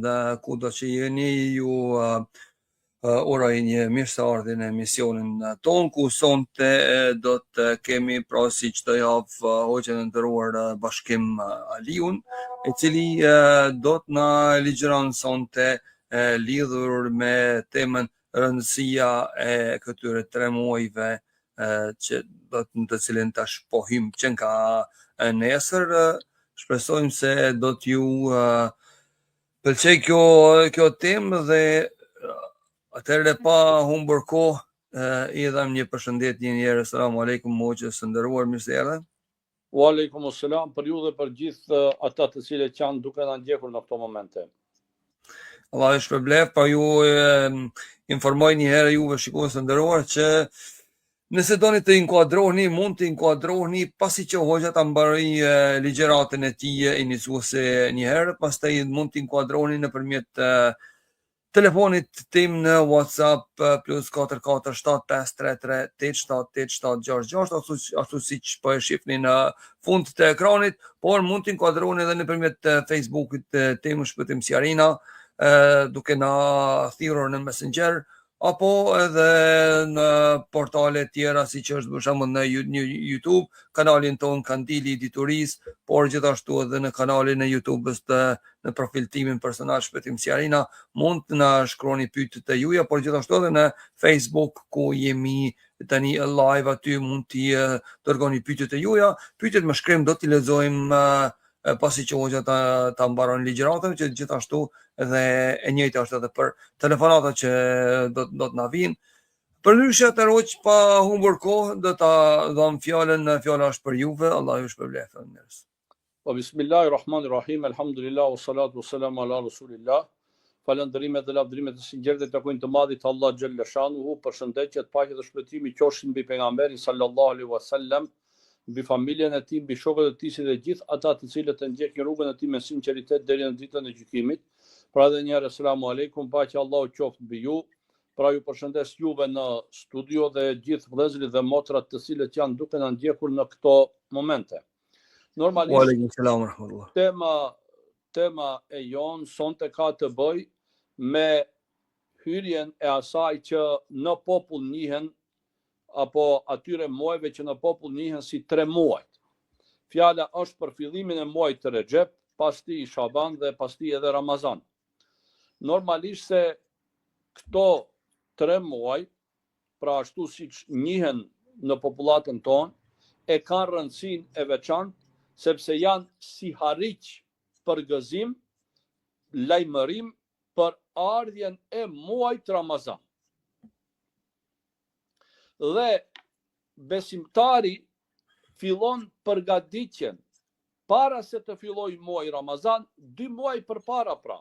Dhe kudo që jeni ju uroj një mirëseardhje në emisionin ton, ku sonte do të kemi pra si çdo javë hoxhën e nderuar Bashkim Aliun, i cili do të na ligjëron sonte lidhur me temën rëndësia e këtyre 3 muajve që do të në të cilin tash po hym që nga nesër. Shpresojmë se do t'ju pëlqej kjo temë dhe atëherë pa humbur kohë, i dham një përshëndetje një herë. Selamu alaikum moqës së nderuar, mirë se erdhën. Wa alaikum assalam për ju dhe për gjithë ata të cilët janë duke na ndjekur në këto momente. Allah ju shpërblef, pa ju informoj një herë juve shikues të nderuar që nëse doni të inkuadroheni, mund të inkuadroheni pasi që hoxha ta mbaroi ligjëratën e tij iniciuese një herë, pastaj mund të inkuadroheni nëpërmjet telefonit tim në WhatsApp +44 7533 8786, ashtu siç po e shihni në fund të ekranit, por mund të inkuadroheni edhe nëpërmjet Facebookit tim Shpëtim Sjarina, duke na thirrur në Messenger apo edhe në portale tjera siç është për shembull në YouTube, kanalin ton Kandili i Diturisë, por gjithashtu edhe në kanalin e YouTube-s në profil timin personal Shpëtim Sjarina, mund të na shkruani pyetjet e juaja, por gjithashtu edhe në Facebook ku jemi tani live, aty mund t'i dërgoni pyetjet e juaja. Pyetjet me shkrim do t'i lexojmë pasi që hoxha ta mbaron ligjëratën, që gjithashtu edhe e njëjta është edhe për telefonatat që do të na vinë. Përndryshe të roq pa humbur kohë, do ta dham fjalën, fjala është për juve. Allahu ju shpërblef. Po bismillahirrahmanirrahim, alhamdulillah, wassalatu wassalamu ala rasulillah. Falënderimet dhe lavdërimet e sinqerta takojnë të madhit Allah xhalla shanuhu. Përshëndetje, paqja dhe shpëtimi qofshin mbi pejgamberin sallallahu alaihi wasallam, mbi familjen e tij, mbi shokët e tij dhe gjithë ata të cilët e ndjekin rrugën e tij me sinqeritet deri në ditën e gjykimit. Pra edhe një herë selamu aleikum, paqja Allahu qoftë mbi ju. Pra ju përshëndes juve në studio dhe gjithë vëllezërit dhe motrat të cilët janë duke na ndjekur në këto momente. Normalisht tema e jon sonte ka të bëj me hyrjen e asaj që në popull njihen, apo atyre muajve që në popull njihen si 3 muajt. Fjala është për fillimin e muajit të Rexhep, pastaj Shaban dhe pastaj edhe Ramazan. Normalisht se këto 3 muaj, pra ashtu siç njihen në popullatën tonë, e kanë rëndësinë e veçantë sepse janë si harriq për gëzim, lajmërim për ardhjen e muajit Ramazan. Dhe besimtari fillon përgatitjen para se të fillojë muaji Ramazan, 2 muaj përpara pra.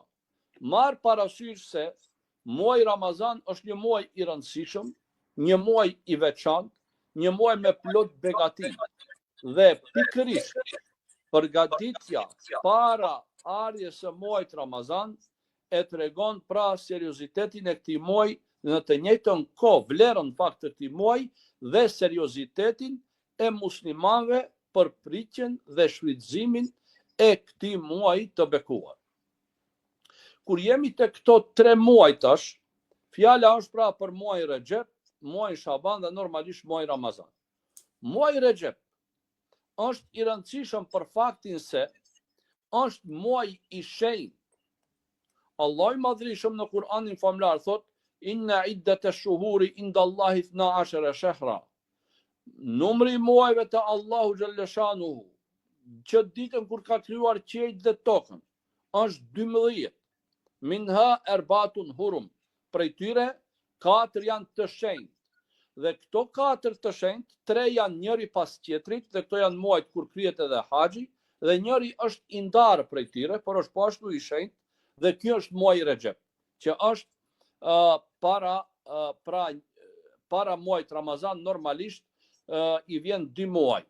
Marr parasysh se muaji Ramazan është një muaj i rëndësishëm, një muaj i veçantë, një muaj me plot begati. Dhe pikërisht përgatitja para ardhjes së muajit Ramazan e tregon pra seriozitetin e këtij muaji, në të njëjtën kohë vlerën fakt të këtij muaji dhe seriozitetin e muslimanëve për pritjen dhe shfrytëzimin e këtij muaji të bekuar. Kur jemi te këto 3 muaj tash, fjala është pra për muajin Rexhep, muajin Shaban dhe normalisht muajin Ramazan. Muaji Rexhep është i rëndësishëm për faktin se është muaj i shenjtë. Allahu i Madhërisht në Kur'anin famlar thot: Inna iddat ash-shuhuri inda Allahi 12 shahra. Numri i muajve të Allahu xhalla shanuhu, që ditën kur ka krijuar qiellin dhe tokën, është 12. Minha erbatun hurum. Prej tyre 4 janë të shenjtë. Dhe këto 4 të shenjtë, 3 janë njëri pas tjetrit, dhe këto janë muajt kur krijet edhe haxhi, dhe njëri është i ndarë prej tyre, por është po ashtu i shenjtë, dhe ky është muaji Rexhep, që është para muajit Ramazan. Normalisht i vjen 2 muaj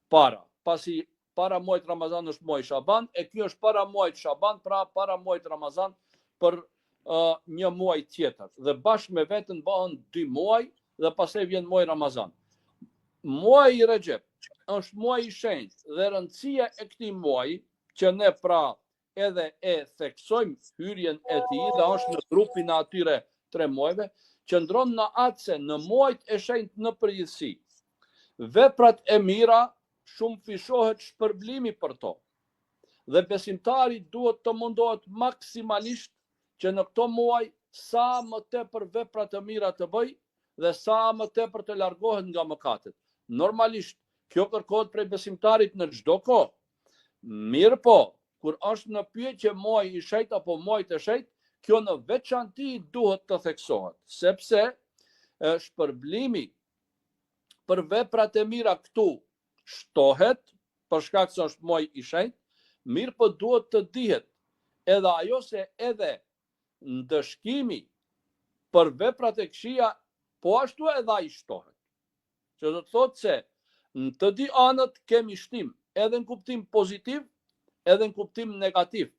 para. Pasi para muajit Ramazan është muaji Shaban, e ky është para muajit Shaban, pra para muajit Ramazan për një muaj tjetër. Dhe bashkë me veten bëhen 2 muaj dhe pastaj vjen muaji Ramazan. Muaji Rexhep është muaji i shenjtë dhe rëndësia e këtij muaji që ne pra edhe e theksojmë hyrjen e tij dhe është në grupin e atyre 3 muajve, qëndron në atë se në muajt e shenjtë në përgjithësi, veprat e mira shumë fishohet shpërblimi për to. Dhe besimtari duhet të mundohet maksimalisht që në këto muaj sa më tepër vepra të mira të bëj dhe sa më tepër të largohet nga mëkatet. Normalisht, kjo kërkohet prej besimtarit në çdo kohë. Mirë po, kur është në pyetje muaj i shenjtë apo muajt e shenjtë, kjo në veçanti duhet të theksohet, sepse shpërblimi për veprat e mira këtu shtohet, për shkak se është muaj i shenjtë, mirë po duhet të dihet edhe ajo se edhe ndëshkimi për veprat e këqija po ashtu edhe ai shtohet. Që do të thotë se në të dy anët kemi shtim, edhe në kuptim pozitiv, edhe në kuptim negativ.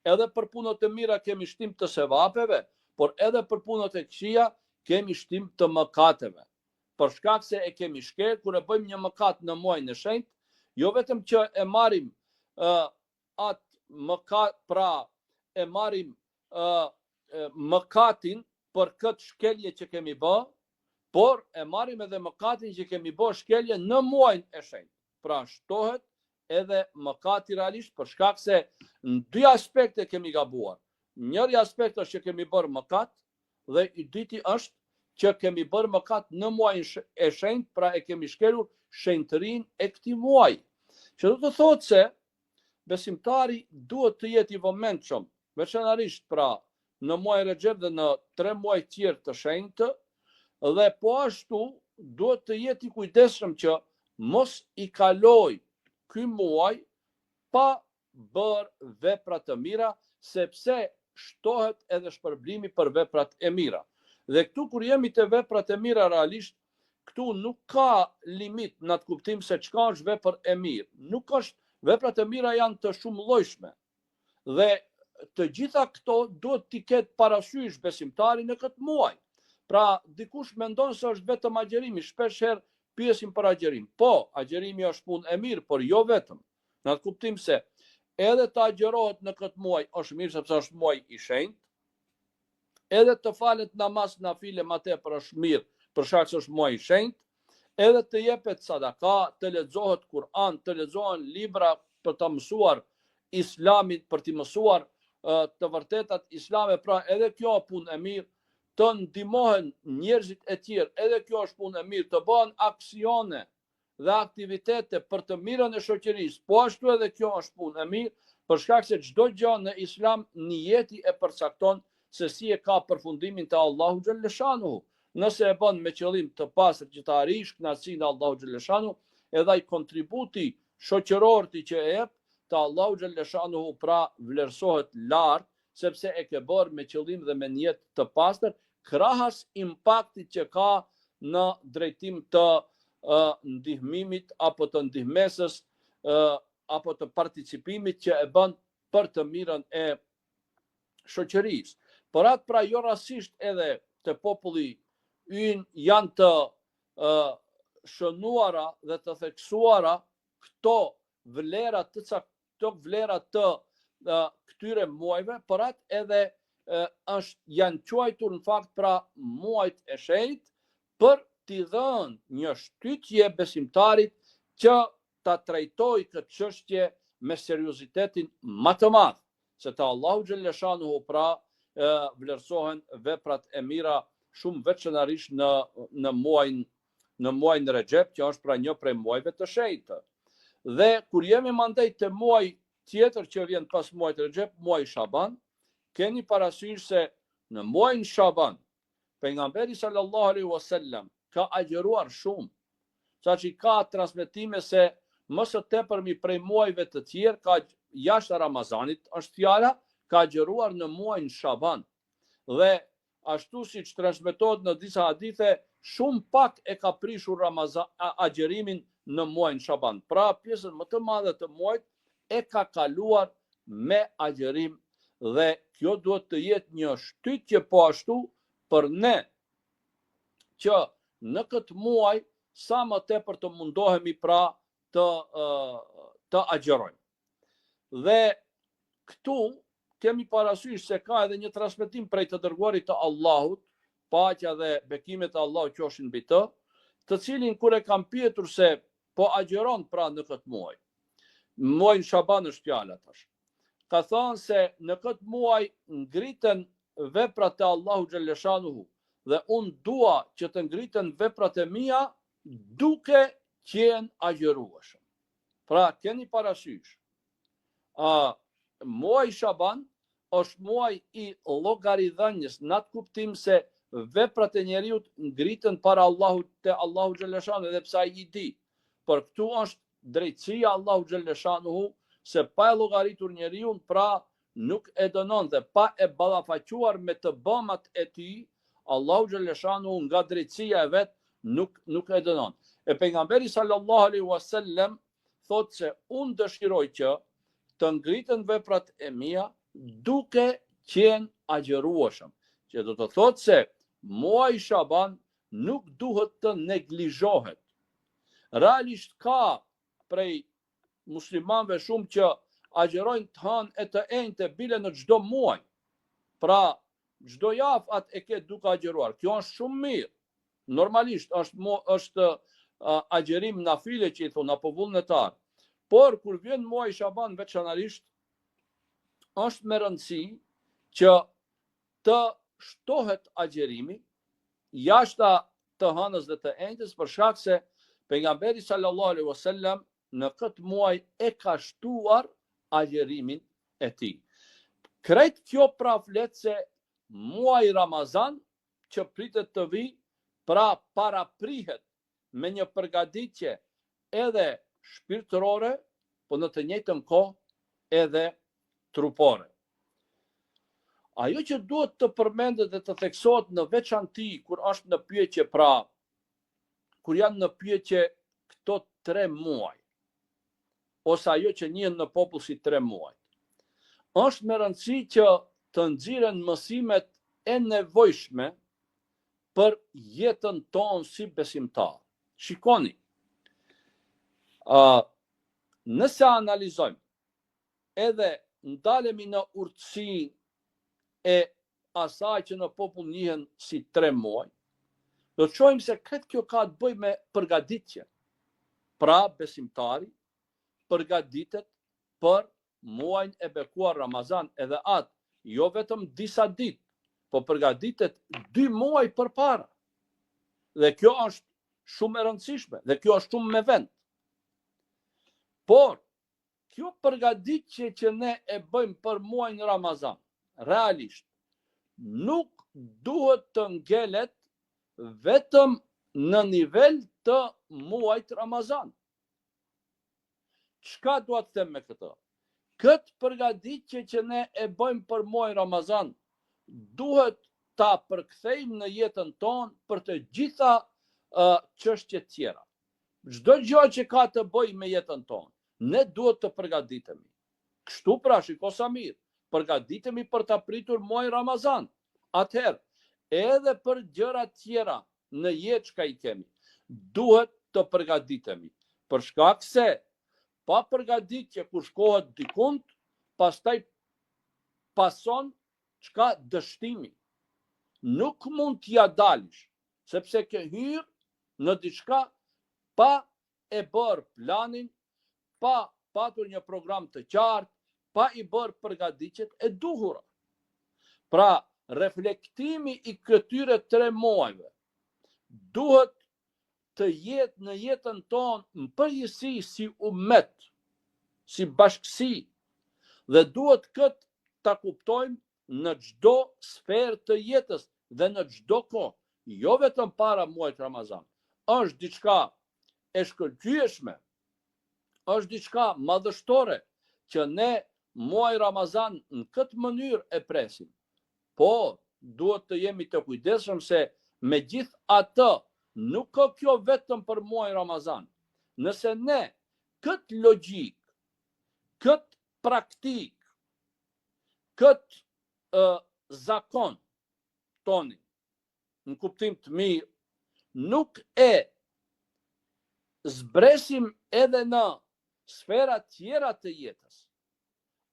Edhe për punët e mira kemi shtim të sevapeve, por edhe për punët e këqija kemi shtim të mëkateve. Për shkak se e kemi shkel, kur e bëjmë një mëkat në muajin e shenjtë, jo vetëm që e marrim atë mëkat, pra e marrim mëkatin për këtë shkelje që kemi bë, por e marrim edhe mëkatin që kemi bë shkelje në muajin e shenjtë. Pra shtohet edhe mëkati realisht për shkak se në dy aspekte kemi gabuar. Njëri aspekt është që kemi bërë mëkat dhe i dyti është që kemi bërë mëkat në muajin e shenjtë, pra e kemi shkelur shenjtërinë e këtij muaji. Që do të thotë se besimtari duhet të jetë i vëmendshëm, veçanërisht pra në muaj Rexhep dhe në 3 muaj tjerë të shenjtë, dhe po ashtu duhet të jetë i kujdesshëm që mos i kaloj ky muaj pa bërë vepra të mira, sepse shtohet edhe shpërblimi për veprat e mira. Dhe këtu kur jemi te veprat e mira realisht, këtu nuk ka limit në atë kuptim se çka është vepër e mirë. Nuk është, veprat e mira janë të shumëllojshme. Dhe të gjitha këto duhet t'i ketë parasysh besimtari në këtë muaj. Pra, dikush mendon se është vetëm agjerimi, shpesh herë pyesim për agjerim. Po, agjerimi është punë e mirë, por jo vetëm. Në atë kuptim se edhe të agjerohet në këtë muaj është mirë sepse është muaj i shenjtë, edhe të falet namaz nafile më tepër është mirë për shkak se është muaj i shenjtë, edhe të jepet sadaka, të lexohet Kur'an, të lexohen libra për të mësuar Islamin, për të mësuar të vërtetat islame, pra edhe kjo është punë e mirë, të ndihmohen njerëzit e tjerë, edhe kjo është punë e mirë, të bëhen aksione dhe aktivitete për të mirën e shoqërisë, po ashtu edhe kjo është punë e mirë, për shkak se çdo gjë në Islam niyeti e përcakton se si e ka përfundimin te Allahu xhaleshanuhu. Nëse e bën me qëllim të pastër që të arrish kënaqësinë e Allahu xhaleshanuhu, edhe ai kontributi shoqëror ti që e jep te Allahu xhaleshanuhu pra vlerësohet lart, sepse e ke bërë me qëllim dhe me niyet të pastër, krahas impaktit që ka në drejtim të ndihmimit apo të ndihmesës apo të participimit që e bën për të mirën e shoqërisë. Por atë pra jo rastisht edhe të populli ynë janë të shënuara dhe të theksuara këto vlera të këtyre muajve, por atë edhe janë quajtur në fakt pra muajt e shenjtë për t'i dhënë një shtytje besimtarit që ta trajtojë këtë çështje me seriozitetin më të madh, se te Allahu xhaleshanuhu pra vlerësohen veprat e mira shumë veçanërisht në muajin Rexhep, që është pra një prej muajve të shenjtë. Dhe kur jemi mandej te muaji tjetër që vjen pas muajit Rexhep, muaji Shaban, keni parasysh se në muajin Shaban pejgamberi sallallahu alaihi wasallam ka agjëruar shumë, saqë ka transmetime se më së tepërmi prej muajve të tjerë, ka jashtë Ramazanit është fjala, ka agjëruar në muajin Shaban. Dhe ashtu siç transmetohet në disa hadithe, shumë pak e ka prishur agjërimin në muajin Shaban. Pra pjesën më të madhe të muajit e ka kaluar me agjërim, dhe kjo duhet të jetë një shtytje po ashtu për ne që në këtë muaj sa më tepër të mundohemi pra të agjërojmë. Dhe këtu kemi parasysh se ka edhe një transmetim prej të dërguarit të Allahut, paqja dhe bekimet e Allahut qofshin mbi të, të cilin kur e kam pyetur se po agjeron pra në këtë muaj. Muajin Shaban është fjala tash. Ka thënë se në këtë muaj ngriten veprat e Allahu xhaleshanuhu dhe unë dua që të ngriten veprat e mia duke qenë agjerueshëm. Pra keni parasysh. Muaj Shaban është muaj i llogaridhënies në atë kuptim se veprat e njeriut ngritën para Allahut te Allahu xhaleshanu edhe pse ai i di. Por këtu është drejtësia Allahu xhaleshanuhu se pa e llogaritur njeriu pra nuk e dënon dhe pa e ballafaquar me të bëmat e tij, Allahu xhaleshanuhu nga drejtësia e vet nuk e dënon. E pejgamberi sallallahu alaihi wasallam thotë se unë dëshiroj që të ngritën veprat e mia duke qenë agjerueshëm. Që do të thotë se muaji Shaban nuk duhet të neglizhohet. Realisht ka prej muslimanëve shumë që agjerojnë të hënë e të enjte bile në çdo muaj. Pra, çdo javë atë e ke duke agjeruar. Kjo është shumë mirë. Normalisht është agjerim nafile që i thonë apo vullnetar. Por kur vjen muaji Shaban veçanërisht është me rëndësi që të shtohet agjerimi jashta të hënës dhe të enjtës për shkak se pejgamberi sallallahu alaihi wasallam në këtë muaj e ka shtuar agjerimin e tij. Krejt kjo pra flet se muaji Ramazan që pritet të vi, pra paraprihet me një përgatitje edhe shpirtërore, po në të njëjtën kohë edhe trupore. Ajo që duhet të përmendet dhe të theksohet në veçanti kur është në pyetje, pra kur janë në pyetje këto 3 muaj, ose ajo që njihen në popull si 3 muaj, është me rëndësi që të nxirren mësimet e nevojshme për jetën tonë si besimtar. Shikoni, nëse analizojmë edhe ndalemi në urtësinë e asaj që në popull njihen si 3 muaj, do të shohim se këtë kjo ka të bëjë me përgatitje. Pra besimtari përgatitet për muajin e bekuar Ramazan, edhe atë jo vetëm disa ditë, po përgatitet 2 muaj përpara. Dhe kjo është shumë e rëndësishme, dhe kjo është shumë me vend. Por kjo përgatitje që ne e bëjmë për muajin Ramazan, realisht nuk duhet të ngelet vetëm në nivel të muajit Ramazan. Çka dua të them me këtë? Këtë përgatitje që ne e bëjmë për muajin Ramazan duhet ta përkthejmë në jetën tonë për të gjitha çështjet tjera. Çdo gjë që ka të bëjë me jetën tonë, ne duhet të përgatitemi. Kështu pra, shiko sa mirë, përgatitemi për ta pritur muajin Ramazan. Atëherë, edhe për gjëra tjera në jetë çka i kemi, duhet të përgatitemi. Për shkak se pa përgatitje kur shkohet dikund, pastaj pason çka dështimi. Nuk mund t'ja dalësh, sepse ke hyrë në diçka pa e bërë planin, pa patur një program të qartë, pa i bërë përgatitjet e duhura. Pra, reflektimi i këtyre 3 muajve duhet të jetë në jetën tonë në përgjithësi si ummet, si bashkësi, dhe duhet këtë ta kuptojmë në çdo sferë të jetës dhe në çdo kohë, jo vetëm para muajit Ramazan. Është diçka e shkëlqyeshme, është diçka madhështore që ne muaj Ramazan në këtë mënyrë e presim. Po, duhet të jemi të kujdesshëm se me gjithë atë nuk ka kjo vetëm për muaj Ramazan. Nëse ne këtë logjik, këtë praktik, këtë zakon toni, në kuptim të mirë, nuk e zbresim edhe në sfera tjera të jetës,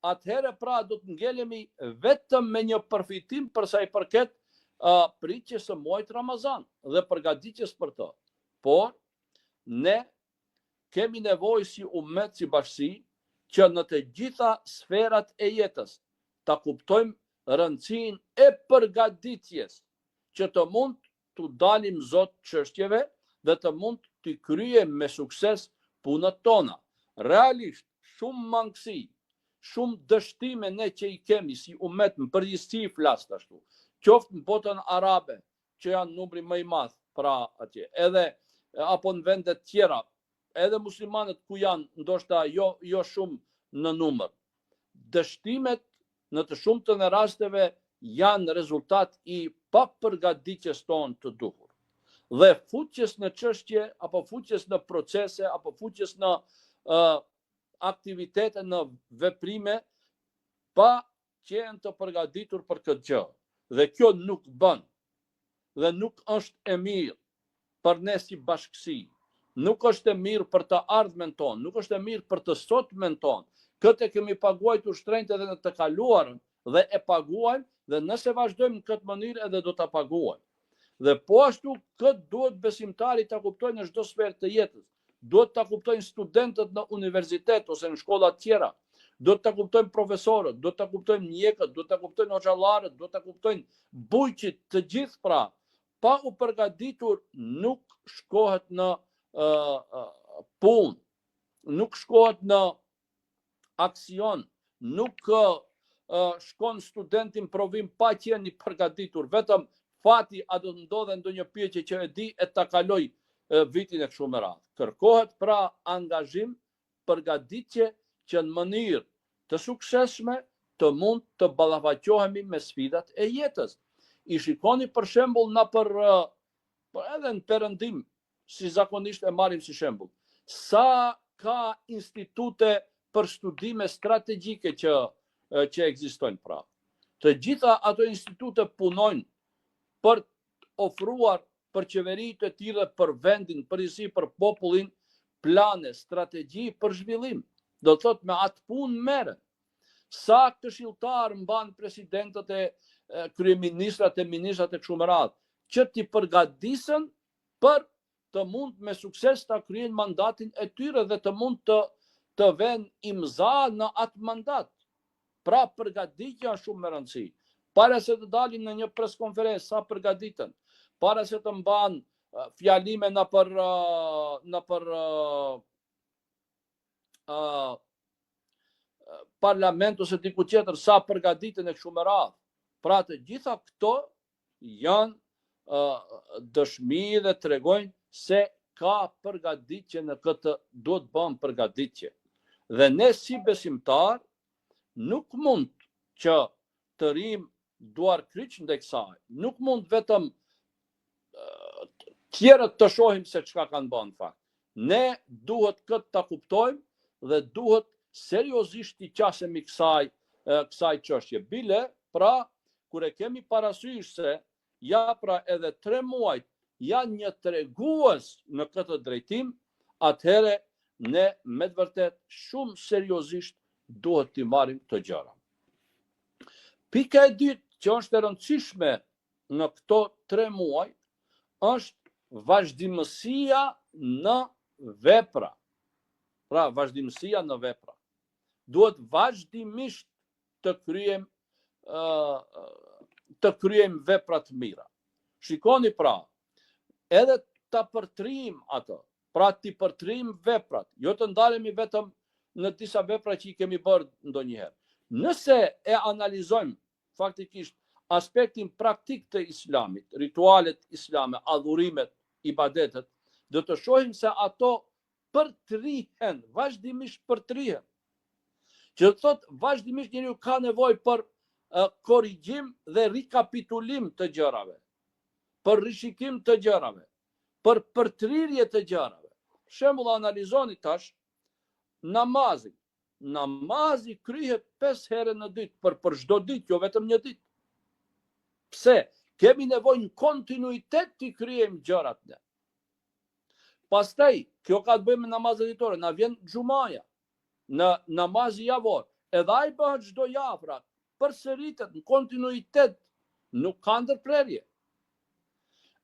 atëherë pra do të ngelemi vetëm me një përfitim për sa i përket pritjes së muajit Ramazan dhe përgatitjes për të. Por ne kemi nevojë si ummet, si bashkësi, që në të gjitha sferat e jetës ta kuptojmë rëndësinë e përgatitjes, që të mund të dalim zot çështjeve dhe të mund të kryejmë me sukses punët tona. Realisht, shumë mangësi, shumë dështime ne që i kemi si ummet në përgjithësi flas ashtu, qoftë në botën arabe, që janë numri më i madh pra atje, edhe apo në vendet tjera, edhe muslimanët ku janë ndoshta jo shumë në numër. Dështimet në të shumtën e rasteve janë rezultat i papërgatitjes tonë të duhur. Dhe futjes në çështje apo futjes në procese apo futjes në aktivitete, në veprime pa qenë të përgatitur për këtë gjë. Dhe kjo nuk bën dhe nuk është e mirë për ne si bashkësi. Nuk është e mirë për të ardhmen tonë, nuk është e mirë për të sotmen tonë. Këtë e kemi paguajtur shtrenjtë edhe në të kaluarën dhe e paguajmë dhe nëse vazhdojmë në këtë mënyrë edhe do ta paguajmë. Dhe po ashtu këtë duhet besimtarit ta kuptojnë në çdo sferë të jetës. Duhet ta kuptojnë studentët në universitet ose në shkolla të tjera. Duhet ta kuptojnë profesorët, duhet ta kuptojnë mjekët, duhet ta kuptojnë hoxhallarët, duhet ta kuptojnë bujqit, të gjithë pra. Pa u përgatitur nuk shkohet në punë, nuk shkohet në aksion, nuk shkon studentin provim pa qenë i përgatitur, vetëm fati a do të ndodhe ndonjë pyetje që e di e ta kaloj vitin e kështu me radhë. Kërkohet pra angazhim, përgatitje që në mënyrë të suksesshme të mund të ballafaqohemi me sfidat e jetës. I shikoni për shembull na për edhe në perëndim, si zakonisht e marrim si shembull. Sa ka institute për studime strategjike që ekzistojnë pra. Të gjitha ato institute punojnë për ofruar për qeveritë e tilla, për vendin, përgjithësi për popullin, plane, strategji për zhvillim. Do të thotë me atë punë merren. Sa këshilltar mban presidentët e kryeministrat e ministrat e kështu me radhë, që t'i përgatisen për të mund me sukses ta kryejnë mandatin e tyre dhe të mund të vënë imza në atë mandat. Pra përgatitja është shumë me rëndësi. Para se të dalin në një preskonferencë, sa përgatiten, para se të mban fjalime në për parlament ose diku tjetër, sa përgatiten e kështu me radhë. Pra të gjitha këto janë dëshmi dhe tregojnë se ka përgatitje në këtë, duhet bën përgatitje. Dhe ne si besimtar nuk mund që të rrim duar kryq ndaj kësaj. Nuk mund vetëm tjerët të shohim se çka kanë bën në fakt. Ne duhet këtë ta kuptojmë dhe duhet seriozisht i qasemi kësaj çështje. Bile, pra, kur e kemi parasysh se ja pra edhe 3 muajt janë një tregues në këtë drejtim, atëherë ne me të vërtet shumë seriozisht duhet t'i marrim të gjëra. Pika e dytë që është e rëndësishme në këto 3 muaj është vazhdimësia në vepra. Pra, vazhdimësia në vepra. Duhet vazhdimisht të kryejmë vepra të mira. Shikoni pra, edhe ta përtrim ato, pra t'i përtrim veprat, jo të ndalemi vetëm në disa vepra që i kemi bërë ndonjëherë. Nëse e analizojmë faktikisht aspektin praktik të islamit, ritualet islame, adhurimet, ibadetet, do të shohim se ato përtrihen, vazhdimisht përtrihen. Që të thotë vazhdimisht njeriu ka nevojë për korrigjim dhe rikapitulim të gjërave, për rishikim të gjërave, për përtrirje të gjërave. Shembull, analizoni tash namazin. Namazi kryhet 5 herë në ditë, për çdo ditë, jo vetëm një ditë. Pse? Kemi nevojë në kontinuitet të kryejmë gjërat ne. Pastaj, kjo ka të bëjë me namazet ditore, na vjen xhumaja, në namazi javor, edhe ai bëhet çdo javë, pra, përsëritet në kontinuitet, nuk ka ndërprerje.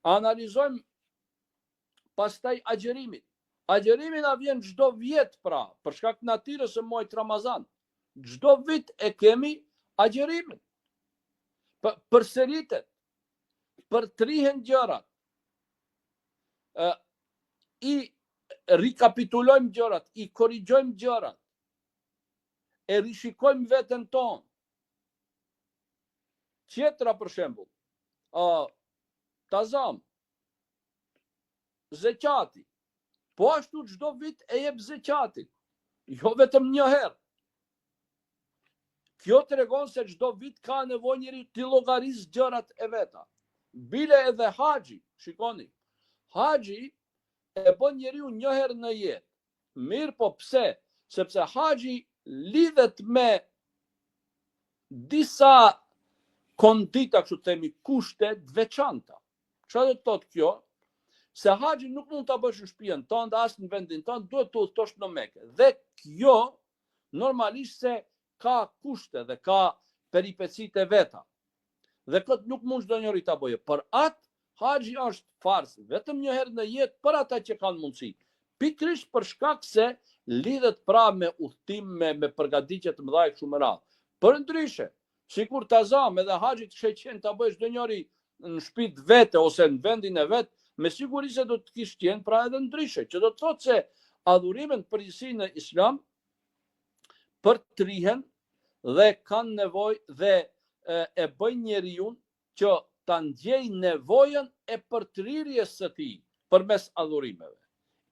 Analizojmë pastaj agjerimin. Agjerimin na vjen çdo vit, pra, për shkak të natyrës së muajit Ramazan. Çdo vit e kemi agjerimin. Përsëritet, përtrihen gjërat. I rikapitulojmë gjërat, i korrigjojmë gjërat, e rishikojmë veten tonë. Tjetra për shembull, tazam, zeqati. Po ashtu çdo vit e jep zeqatin, jo vetëm një herë. Kjo tregon se çdo vit ka nevojë njeriu të llogarisë gjërat e veta. Bile edhe haxhi, shikoni. Haxhi e bën njeriu një herë në jetë. Mirë, po pse? Sepse haxhi lidhet me disa kondita, kështu themi, kushte të veçanta. Çfarë do të thotë kjo? Se haxhi nuk mund ta bësh në shtëpinë tënde, as në vendin tënd, duhet të udhëtosh në Mekë. Dhe kjo normalisht se ka kushte dhe ka peripecitë e veta. Dhe këtë nuk mund çdo njeri ta bëjë. Për atë haxhi është farz, vetëm një herë në jetë për ata që kanë mundësi. Pikërisht për shkak se lidhet pra me udhtim, me përgatitje të mëdha kështu me radhë. Përndryshe, sikur tazam edhe haxhi të shëqen ta bëjë çdo njeri në shtëpitë vete ose në vendin e vet, me siguri se do të kishte qenë pra edhe ndryshe, që do të thotë se adhurimet përgjithësi në Islam përtrihen dhe kanë nevojë dhe e bëjnë njeriu që ta ndjejë nevojën e përtrirjes së tij përmes adhurimeve.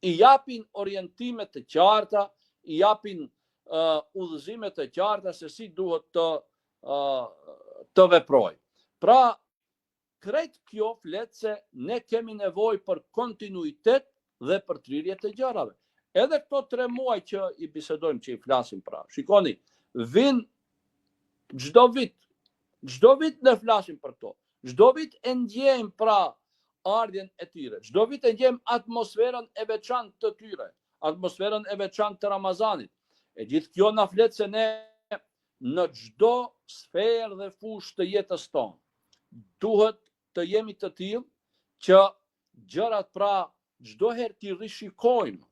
I japin orientime të qarta, i japin udhëzime të qarta se si duhet të veprojë. Pra, krejt kjo flet se ne kemi nevojë për kontinuitet dhe përtrirje të gjërave. Edhe këto 3 muaj që i bisedojmë, që i flasim pra. Shikoni, vin çdo vit ne flasim për këto. Çdo vit e ndjejmë pra ardhjen e tyre. Çdo vit e ndjejmë atmosferën e veçantë të tyre, atmosferën e veçantë të Ramazanit. E gjithë kjo na flet se ne në çdo sferë dhe fushë të jetës tonë duhet të jemi të tillë që gjërat pra çdo herë t'i rishikojmë.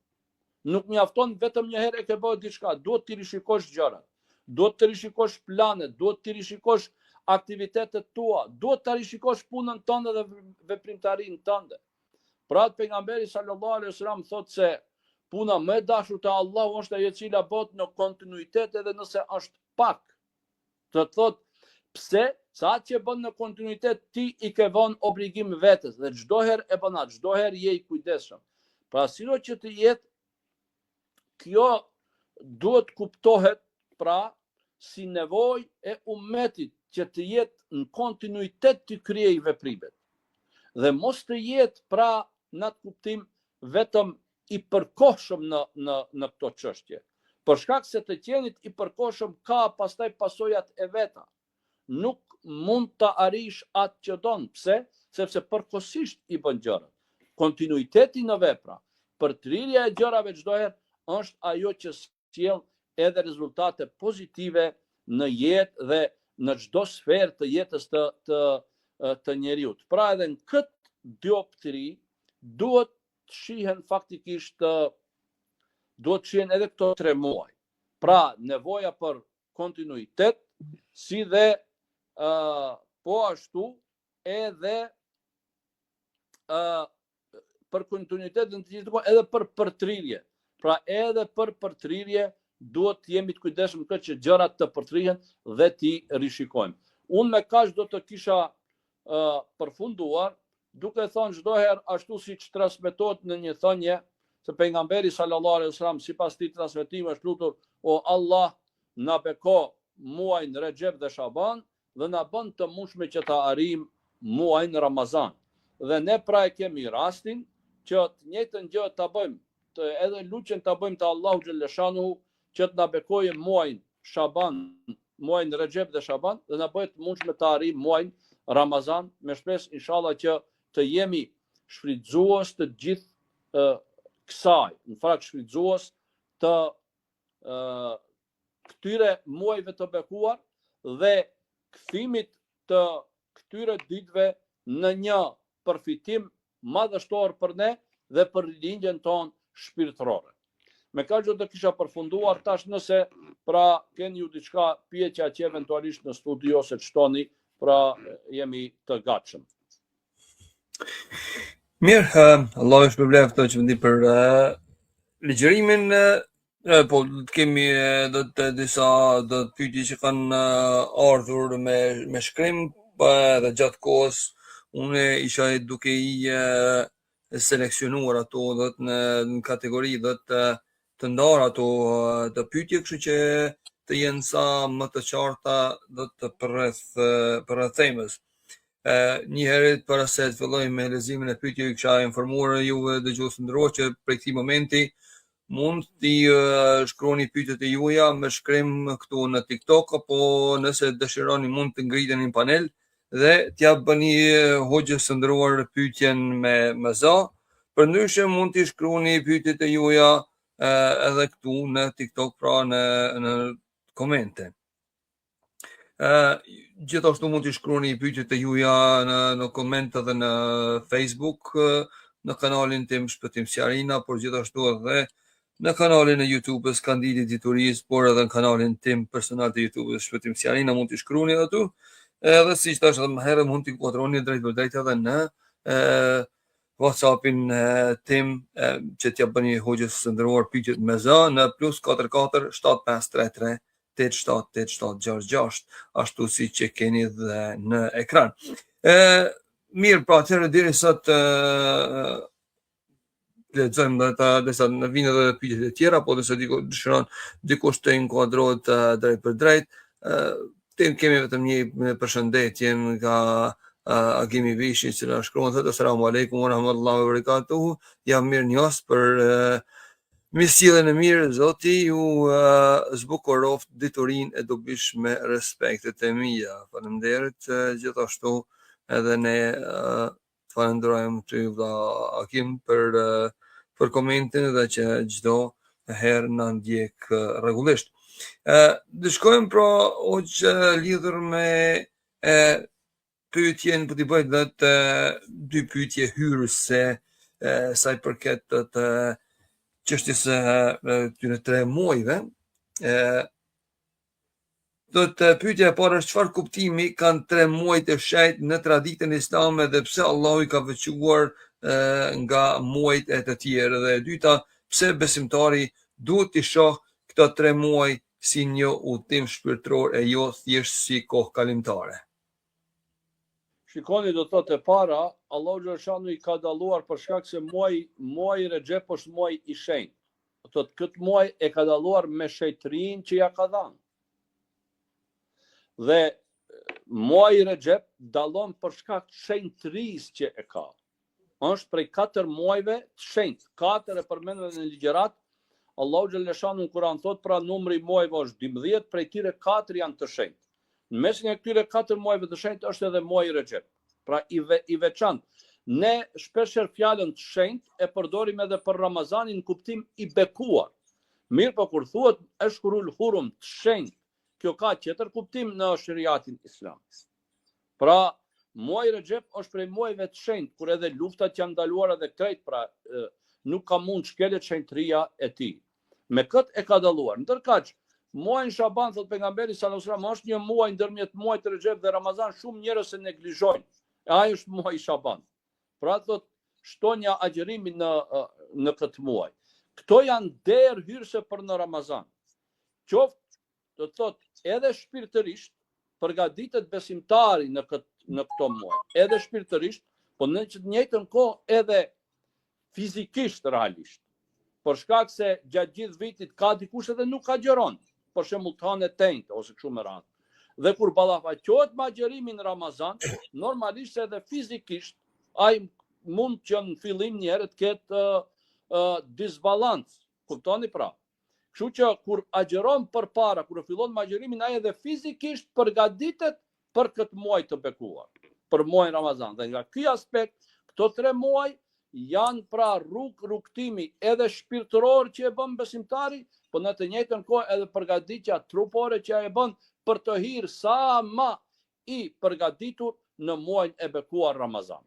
Nuk mjafton vetëm një herë e ke bërë diçka, duhet t'i rishikosh gjërat, duhet të rishikosh planet, duhet t'i rishikosh aktivitetet tua, duhet të rishikosh punën tënde dhe veprimtarinë tënde. Pra pejgamberi sallallahu alaihi wasallam thotë se puna më e dashur te Allahu është ajo e cila bëhet në kontinuitet edhe nëse është pak. Do të thotë pse? Sa atë që bën në kontinuitet ti i ke vënë obligim vetes dhe çdo herë e bën atë, çdo herë je i kujdesshëm. Pra silo që të jetë kjo duhet kuptohet pra si nevojë e ummetit që të jetë në kontinuitet të kryej veprimet. Dhe mos të jetë pra në atë kuptim vetëm i përkohshëm në këto çështje. Për shkak se të qenit i përkohshëm ka pastaj pasojat e veta. Nuk mund të arish atë që donë. Pse? Sepse përkohësisht i bën gjërat. Kontinuiteti në vepra, përtrirja e gjërave çdo herë është ajo që sjell edhe rezultate pozitive në jetë dhe në çdo sferë të jetës të njeriut. Pra edhe në këtë dioptri duhet të shihen faktikisht duhet të shihen edhe këto 3 muaj. Pra nevoja për kontinuitet, si dhe po ashtu edhe për kontinuitet në të gjithë edhe për përtrirje. Pra edhe për përtrirje duhet të jemi të kujdesshëm këtë që gjërat të përtrihen dhe t'i rishikojmë. Unë me kaq do të kisha përfunduar, duke thënë çdo herë ashtu siç transmetohet në një thënie se pejgamberi sallallahu alaihi wasallam sipas tij transmetimi është lutur: o Allah, na beko muajin Rexhep dhe Shaban dhe na bën të mundshme që ta arrijmë muajin Ramazan. Dhe ne pra e kemi rastin që të njëjtën gjë ta bëjmë, edhe lutjen ta bëjmë te Allahu xhaleshanu që të na bekojë muajin Shaban, muajin Rexhep dhe Shaban dhe na bëhet të mundshme të arrijmë muajin Ramazan, me shpresë inshallah që të jemi shfrytëzues të gjithë kësaj, në fakt shfrytëzues të këtyre muajve të bekuar dhe kthimit të këtyre ditëve në një përfitim madhështor për ne dhe për lindjen tonë shpirtërore. Me kaq do të kisha përfunduar tash, nëse pra keni ju diçka pyetja që eventualisht në studio se çtoni, pra jemi të gatshëm. Mirë, Allah është përbleft të që vendi për ligjërimin, po kemi do të disa do të pyetje që kanë ardhur me shkrim, dhe gjatë kohës unë isha duke i seleksionuar ato do të në kategori do të ndarë ato të pyetje, kështu që të jenë sa më të qarta do të për themës. Një herët para se të filloj me leximin e pyetjeve, kisha informuar juve dëgjues të nderuar që prej këtij momenti mund t'i shkruani pyetjet e juaja me shkrim këtu në TikTok, apo nëse dëshironi mund të ngriteni në panel dhe t'ja bëni hoxhës së nderuar pyetjen me zë. Përndryshe mund t'i shkruani pyetjet e juaja edhe këtu në TikTok, pra në komente. Gjithashtu mund t'i shkruani pyetjet e juaja në komente dhe në Facebook, në kanalin tim Shpëtim Sjarina, por gjithashtu edhe në kanalin e YouTube-s Kandili Diturisë, por edhe në kanalin tim personal të YouTube-s Shpëtim Sjarina mund t'i shkruani edhe tu. Edhe siç thash edhe më herët, mund t'i kuadroni drejt për drejt edhe në WhatsApp-in tim, që t'ja bëni hoxhës së nderuar pyetjet me zë në +44 7533 878766, ashtu si që keni dhe në ekran. Mirë, pra atëherë deri sot lexojmë disa në vinë dhe pyetjet e tjera, po nëse dëshiron dikush të inkuadrohet drejt për drejt, kemi vetëm një përshëndetje nga Agimi Vishi, që na shkruan thotë Asalamu alaykum wa rahmatullahi wa barakatuhu. Jam mirë njohës për mirësjelljen e mirë, Zoti ju zbukuroft diturinë e dobish me respektet e mia. Faleminderit, gjithashtu edhe ne falenderojmë ty vlla Akim për komentin dhe që çdo herë na ndjek rregullisht. Dhe shkojmë pra lidhur me pyetjen, po t'i bëj vetë dy pyetje hyrëse sa i përket të çështjes së këtyre 3 muajve. Do të pyetja e parë është çfarë kuptimi kanë 3 muajt e shenjtë në traditën islame dhe pse Allahu i ka veçuar nga muajt e të tjerë, dhe e dyta, pse besimtari duhet t'i shoh këto 3 muaj si një udhtim shpirtëror e jo thjesht si kohë kalimtare. Shikoni, do të thotë e para, Allahu xhaleshanu i ka dalluar për shkak se muaji Rexhep është muaj i shenjtë. Do të thotë këtë muaj e ka dalluar me shenjtërinë që ja ka dhënë. Dhe muaji Rexhep dallon për shkak të shenjtërisë që e ka. Është prej 4 muajve të shenjtë. 4 e përmendën në ligjërat. Allahu xhaleshanu në Kur'an thotë pra numri i muajve është 12, prej tyre 4 janë të shenjtë. Në mesin e këtyre 4 muajve të shenjtë është edhe muaji Rexhep. Pra i veçantë. Ne shpeshherë fjalën të shenjtë e përdorim edhe për Ramazanin në kuptim i bekuar. Mirë, po kur thuhet ashhurul hurum të shenjtë, kjo ka tjetër kuptim në shariatin islam. Pra muaji Rexhep është prej muajve të shenjtë, kur edhe luftat janë ndaluar edhe krejt, pra nuk ka mund shkelet shenjtëria e tij. Me këtë e ka dalluar. Ndërkaq muaji Shaban, thot pejgamberi sallallahu alajhi wasallam, është një muaj ndërmjet muajit të Rexhep dhe Ramazan, shumë njerëz e neglizhojnë. Ai është muaji Shaban. Pra thot shtonja agjërimin në këtë muaj. Këto janë derë hyrëse për në Ramazan. Qoftë, do të thot, edhe shpirtërisht përgatitet besimtari në këto muaj. Edhe shpirtërisht, po në të njëjtën kohë edhe fizikisht realisht. Për shkak se gjatë gjithë vitit ka dikush edhe nuk agjeron, për shembull kanë tenjtë ose kështu me radhë. Dhe kur ballafaqohet me agjërimin në Ramazan, normalisht edhe fizikisht ai mund që në fillim një herë të ketë disbalancë. Kuptoni pra? Kështu që kur agjeron përpara, kur fillon me agjërimin, ai edhe fizikisht përgatitet për këtë muaj të bekuar, për muajin Ramazan. Dhe nga ky aspekt, këto 3 muaj janë pra rrugtimi edhe shpirtëror që e bën besimtari, por në të njëjtën kohë edhe përgatitja trupore që e bën për të hyrë sa më i përgatitur në muajin e bekuar Ramazan.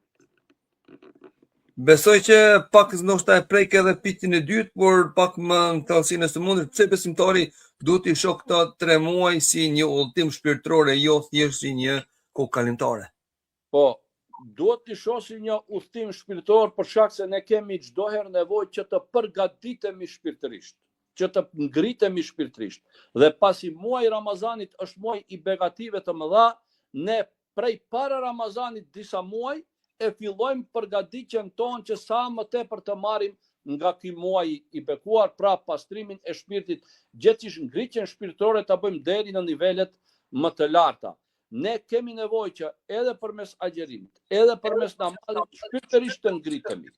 Besoj që pak ndoshta e prek edhe pitin e dytë, por pak më në thellësinë e sëmundjes, pse besimtari duhet të shoh këto 3 muaj si një udhtim shpirtëror, jo thjesht si një kohë kalimtare. Po, duhet të shoh si një udhtim shpirtëror për shkak se ne kemi çdo herë nevojë që të përgatitemi shpirtërisht, që të ngritemi shpirtërisht. Dhe pasi muaji Ramazanit është muaj i begative të mëdha, ne prej para Ramazanit disa muaj e fillojmë përgatitjen tonë që sa më tepër të marrim nga ky muaj i bekuar, pra pastrimin e shpirtit, gjithçish ngritjen shpirtërore ta bëjmë deri në nivelet më të larta. Ne kemi nevojë që edhe përmes agjerimit, edhe përmes namazit shpirtërisht të ngritemi.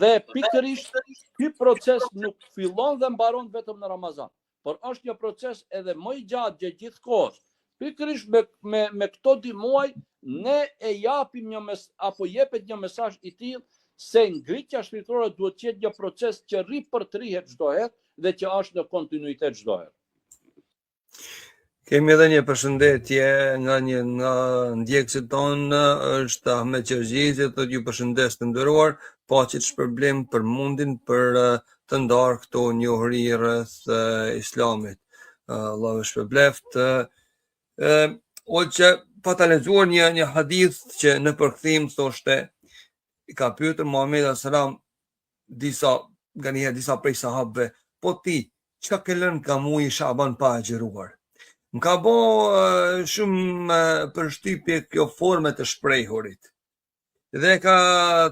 Dhe pikërisht ky proces nuk fillon dhe mbaron vetëm në Ramazan, por është një proces edhe më i gjatë gjithë kohës. Pikërisht me këto 2 muaj ne e japim apo jepet një mesazh i tillë se ngritja shpirtërore duhet të jetë një proces që ripërtrihet çdo herë dhe që është në kontinuitet çdo herë. Kemi edhe një përshëndetje nga një nga ndjekësit tonë, është Ahmet Qergjizi, thotë ju përshëndes të nderuar, paqet shpërblim për mundin për të ndarë këto njohuri rreth Islamit. Allahu shpërbleft. Që pa ta lexuar një hadith që në përkthim thoshte, i ka pyetur Muhamedi sallallahu alaihi wasallam disa prej sahabëve, po ti çka ke lënë ka muaji Shaban pa agjëruar? Më ka bo shumë përshtypje kjo forme të shprehurit. Dhe ka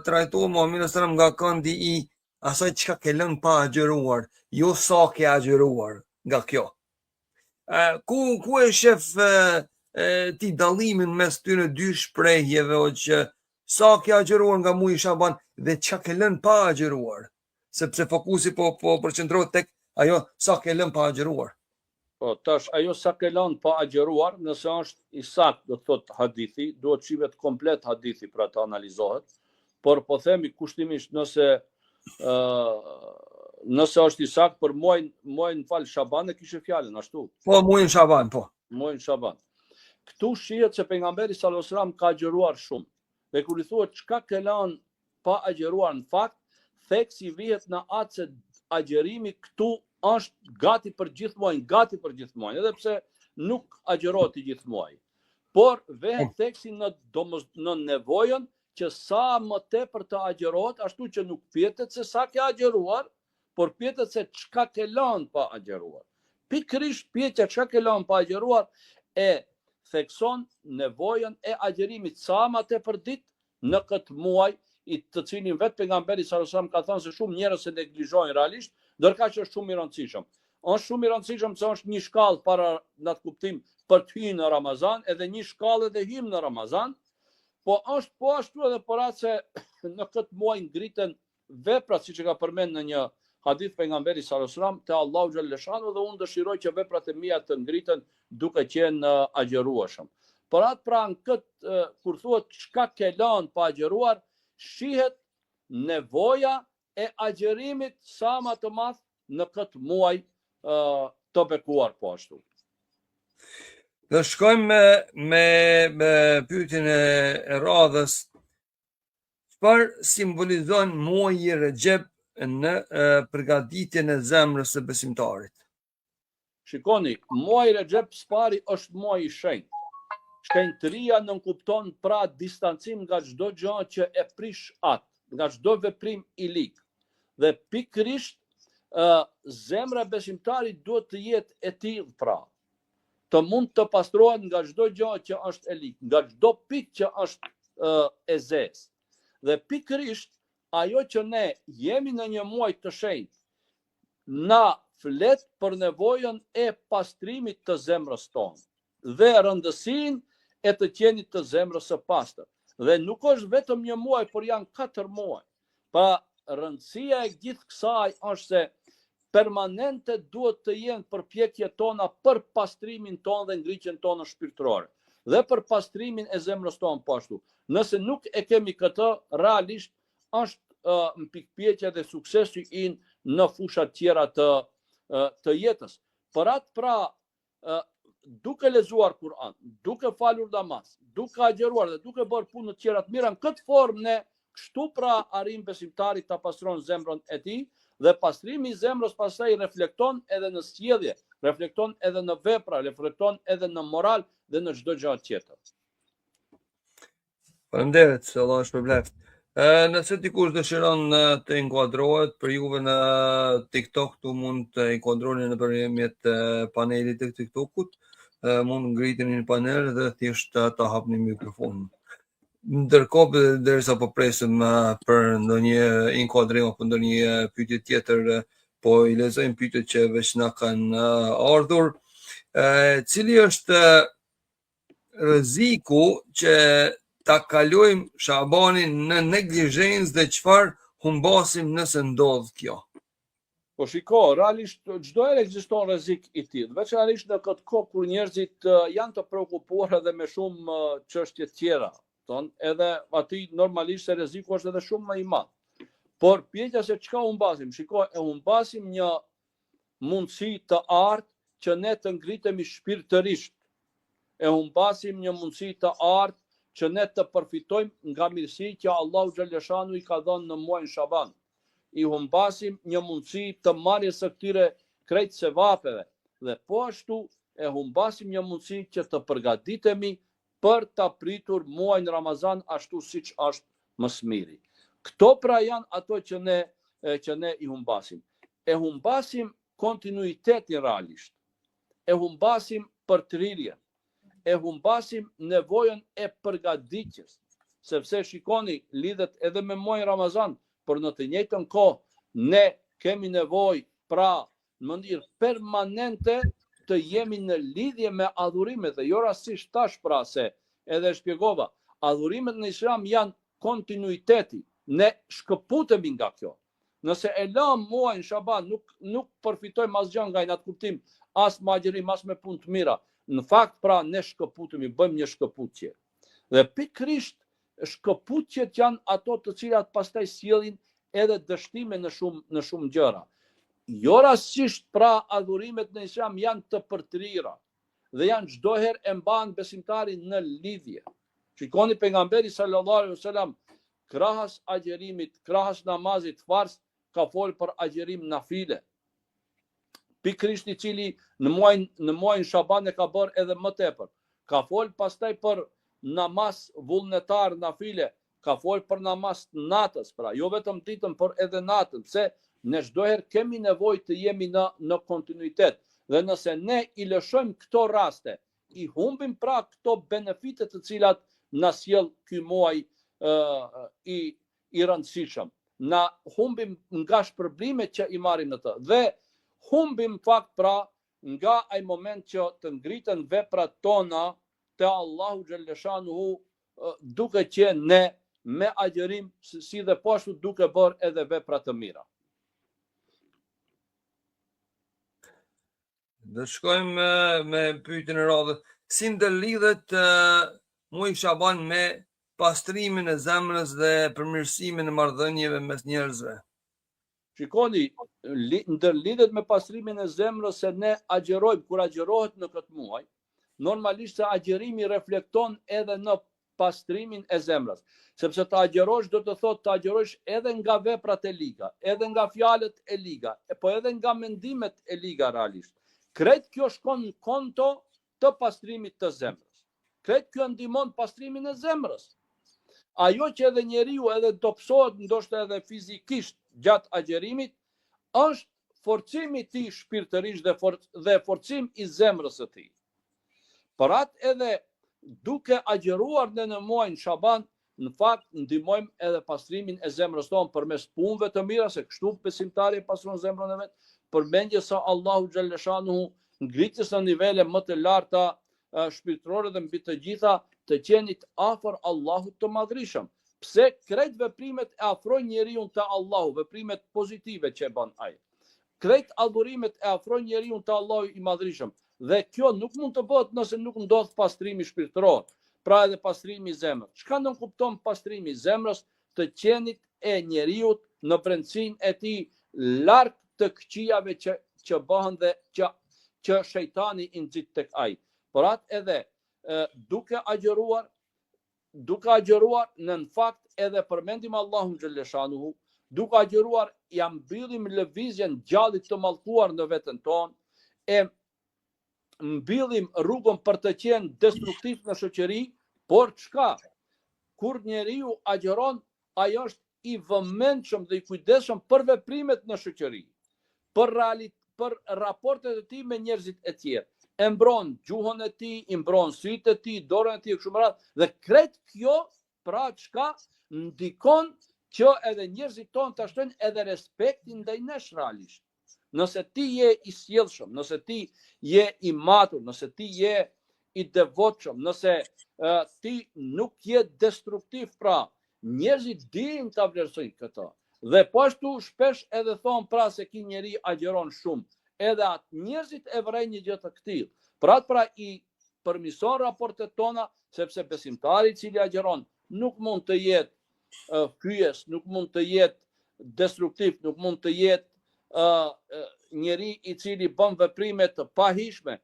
trajtuar Muhamedi sallallahu alaihi wasallam nga këndi i asaj çka ke lënë pa agjëruar, jo sa ke agjëruar nga kjo. Ku e shef ti dallimin mes këtyre 2 shprehjeve, që sa ke agjëruar nga muaji Shaban dhe çka ke lënë pa agjëruar, sepse fokusi po përqendrohet tek ajo sa ke lënë pa agjëruar. Po, tash ajo sa ke lënë pa agjëruar, nëse është i saktë, do të thotë hadithi, duhet shihet komplet hadithi pra të analizohet, por po themi kushtimisht nëse është i saktë për muajin Shaban e kishe fjalën ashtu. Po, muajin Shaban, po. Muajin Shaban. Këtu shihet se pejgamberi sallallahu alajhi wasallam ka agjëruar shumë. Dhe kur i thuhet çka ke lënë pa agjëruar, në fakt theksi vihet në atë se agjërimi këtu është gati për gjithë muajin, edhe pse nuk agjërohet i gjithë muaji. Por vehet theksi në nevojën që sa më tepër të agjërohet, ashtu që nuk pyetet se sa ke agjëruar, por pyetet se çka ke lënë pa agjëruar. Pikërisht pyetja çka ke lënë pa agjëruar e thekson nevojën e agjërimit sa më tepër ditë në këtë muaj, i të cilin vetë pejgamberi sallallahu alajhi wasallam ka thënë se shumë njerëz e neglizhojnë realisht, ndërkaq që është shumë i rëndësishëm. Është shumë i rëndësishëm se është një shkallë para në atë kuptim për të hyrë në Ramazan, edhe një shkallë edhe hym në Ramazan, po është po ashtu edhe për atë se në këtë muaj ngritën veprat, siç e ka përmendur në një hadith pejgamberi sallallahu alajhi wasallam te Allahu xhaleshanu, dhe unë dëshiroj që veprat e mia të ngritën duke qenë agjërueshëm. Por atë pra në këtë kur thuhet çka ke lënë pa agjëruar, shihet nevoja e agjërimit sa më të madh në këtë muaj të bekuar po ashtu. Dhe shkojmë me pyetjen e radhës. Çfarë simbolizon muaji Rexhep në përgatitjen e zemrës së besimtarit? Shikoni, muaji Rexhep spari është muaj i shenjtë. Shenjtëria nënkupton pra distancim nga çdo gjë që e prish atë, nga çdo veprim i lig. Dhe pikërisht zemra e besimtarit duhet të jetë e tillë pra, të mund të pastrohet nga çdo gjë që është e lig, nga çdo pikë që është e zezë. Dhe pikërisht ajo që ne jemi në një muaj të shenjtë, na flet për nevojën e pastrimit të zemrës tonë dhe rëndësinë e të qenit të zemrës së pastër. Dhe nuk është vetëm një muaj, por janë 4 muaj. Pra rëndësia e gjithë kësaj është se permanente duhet të jenë përpjekjet tona për pastrimin tonë dhe ngritjen tonë shpirtërore dhe për pastrimin e zemrës tonë po ashtu. Nëse nuk e kemi këtë, realisht është në pikpjekje dhe suksesi në fusha tjera të të jetës. Për atë pra, duke lexuar Kur'an, duke falur namaz, duke agjeruar dhe duke bërë punë të tjera të mira, në këtë formë ne kështu pra arrim besimtarit ta pastron zemrën e tij, dhe pastrimi i zemrës pastaj reflekton edhe në sjellje, reflekton edhe në vepra, reflekton edhe në moral dhe në çdo gjë tjetër. Faleminderit, Allah shpërblet. Nëse dikush dëshiron të inkuadrohet për juve në TikTok, tu mund të inkuadroni nëpërmjet panelit të TikTokut, mund ngriteni në panel dhe thjesht ta hapni mikrofonin. Ndërkohë, derisa po presim për ndonjë inkuadrim apo ndonjë pyetje tjetër, po i lexojmë pyetjet që veç na kanë ardhur. Cili është rreziku që ta kalojmë Shabanin në neglizhencë dhe çfarë humbasim nëse ndodh kjo? Po shiko, realisht çdo herë ekziston rrezik i tillë, veçanërisht në këtë kohë kur njerëzit janë të prekupuar edhe me shumë çështje tjera, edhe aty normalisht se rreziku është edhe shumë më i madh. Por pyetja se çka humbasim? Shiko, e humbasim një mundësi të artë që ne të ngritemi shpirtërisht. E humbasim një mundësi të artë që ne të përfitojmë nga mirësi që Allahu xhaleshanu i ka dhënë në muajin Shaban. I humbasim një mundësi të marrjes së këtyre krejt sevapeve dhe po ashtu e humbasim një mundësi që të përgatitemi për ta pritur muajin Ramazan ashtu siç është më së miri. Këto pra janë ato që ne i humbasim. E humbasim kontinuitetin realisht. E humbasim përtrirjen. E humbasim nevojën e përgatitjes, sepse shikoni, lidhet edhe me muajin Ramazan, por në të njëjtën kohë ne kemi nevojë pra në mënyrë permanente të jemi në lidhje me adhurimet dhe jo rastisht tash pra se edhe shpjegova, adhurimet në Islam janë kontinuiteti, ne shkëputemi nga kjo. Nëse e lëm muajin Shaban, nuk përfitojmë asgjë nga ai, në atë kuptim, as me agjerim, as me punë të mira. Në fakt pra ne shkëputemi, bëjmë një shkëputje. Dhe pikërisht shkëputjet janë ato të cilat pastaj sjellin edhe dështime në shumë gjëra. Jo rastisht pra adhurimet në Islam janë të përtrira dhe janë çdo herë e mban besimtarin në lidhje. Shikoni pejgamberi sallallahu alaihi wasallam krahas agjerimit, krahas namazit farz ka folë për agjerim nafile. Pikërisht i cili në muajin Shaban e ka bërë edhe më tepër. Ka folë pastaj për namaz vullnetar nafile, ka folë për namaz natës, pra jo vetëm ditën, por edhe natën, pse ne çdo herë kemi nevojë të jemi në kontinuitet. Dhe nëse ne i lëshojmë këto raste, i humbim pra këto benefite të cilat na sjell ky muaj i rëndësishëm. Na humbim nga shpërblimet që i marrim në të. Dhe humbim fakt pra nga ai moment që të ngriten veprat tona te Allahu xhaleshanuhu, duke që ne me agjerim si dhe po ashtu duke bërë edhe vepra të mira. Do shkojmë me pyetjen e radhës. Si ndërlidhet muaji Shaban me pastrimin e zemrës dhe përmirësimin e marrëdhënieve mes njerëzve? Shikoni, ndërlidhet me pastrimin e zemrës se ne agjerojmë, kur agjerohet në këtë muaj, normalisht se agjerimi reflekton edhe në pastrimin e zemrës. Sepse të agjerosh do të thotë të agjerosh edhe nga veprat e liga, edhe nga fjalët e liga, po edhe nga mendimet e liga realisht. Krejt kjo shkon në konto të pastrimit të zemrës. Krejt kjo ndihmon pastrimin e zemrës. Ajo që edhe njeriu edhe dobësohet ndoshta edhe fizikisht gjatë agjerimit, është forcimi i tij shpirtërisht dhe forcim i zemrës së tij. Për atë edhe duke agjeruar në muajin Shaban, në fakt ndihmojmë edhe pastrimin e zemrës tonë përmes punëve të mira, se kështu besimtari pastron zemrën e vet, përmendjes së Allahu xhaleshanuhu, ngritjes në nivele më të larta shpirtërore dhe mbi të gjitha të qenit afër Allahut të Madhrishëm. Pse krejt veprimet e afrojnë njeriu te Allahu, veprimet pozitive që bën ai. Krejt adhurimet e afrojnë njeriu te Allahu i Madhrishëm. Dhe kjo nuk mund të bëhet nëse nuk ndodh pastrimi shpirtëror, pra edhe pastrimi i zemrës. Çka do kupton pastrimi i zemrës? Të qenit e njeriu në brendësinë e tij larg të këqijave që që bëhen dhe që shejtani i nxit tek ai. Por atë edhe duke agjëruar në fakt edhe përmendim Allahun xhaleshanuhu, duke agjëruar ja mbyllim lëvizjen gjallit të mallkuar në veten tonë, e mbyllim rrugën për të qenë destruktiv në shoqëri, por çka? Kur njeriu agjeron, ai është i vëmendshëm dhe i kujdesshëm për veprimet në shoqëri, për raportet e tij me njerëzit e tjerë. E mbron gjuhën e tij, i mbron sytë e tij, dorën e tij kështu me radhë, dhe krejt kjo pra çka ndikon që edhe njerëzit tonë ta shtojnë edhe respektin ndaj nesh realisht. Nëse ti je i sjellshëm, nëse ti je i matur, nëse ti je i devotshëm, nëse ti nuk je destruktiv, pra njerëzit dinë ta vlerësojnë këtë. Dhe po ashtu shpesh edhe thon pra se ky njeri agjeron shumë. Edhe atë njerëzit e vrejnë një gjë të tillë. Pra i përmison raportet tona, sepse besimtari i cili agjeron nuk mund të jetë fyes, nuk mund të jetë destruktiv, nuk mund të jetë njeri i cili bën veprime të pahishme,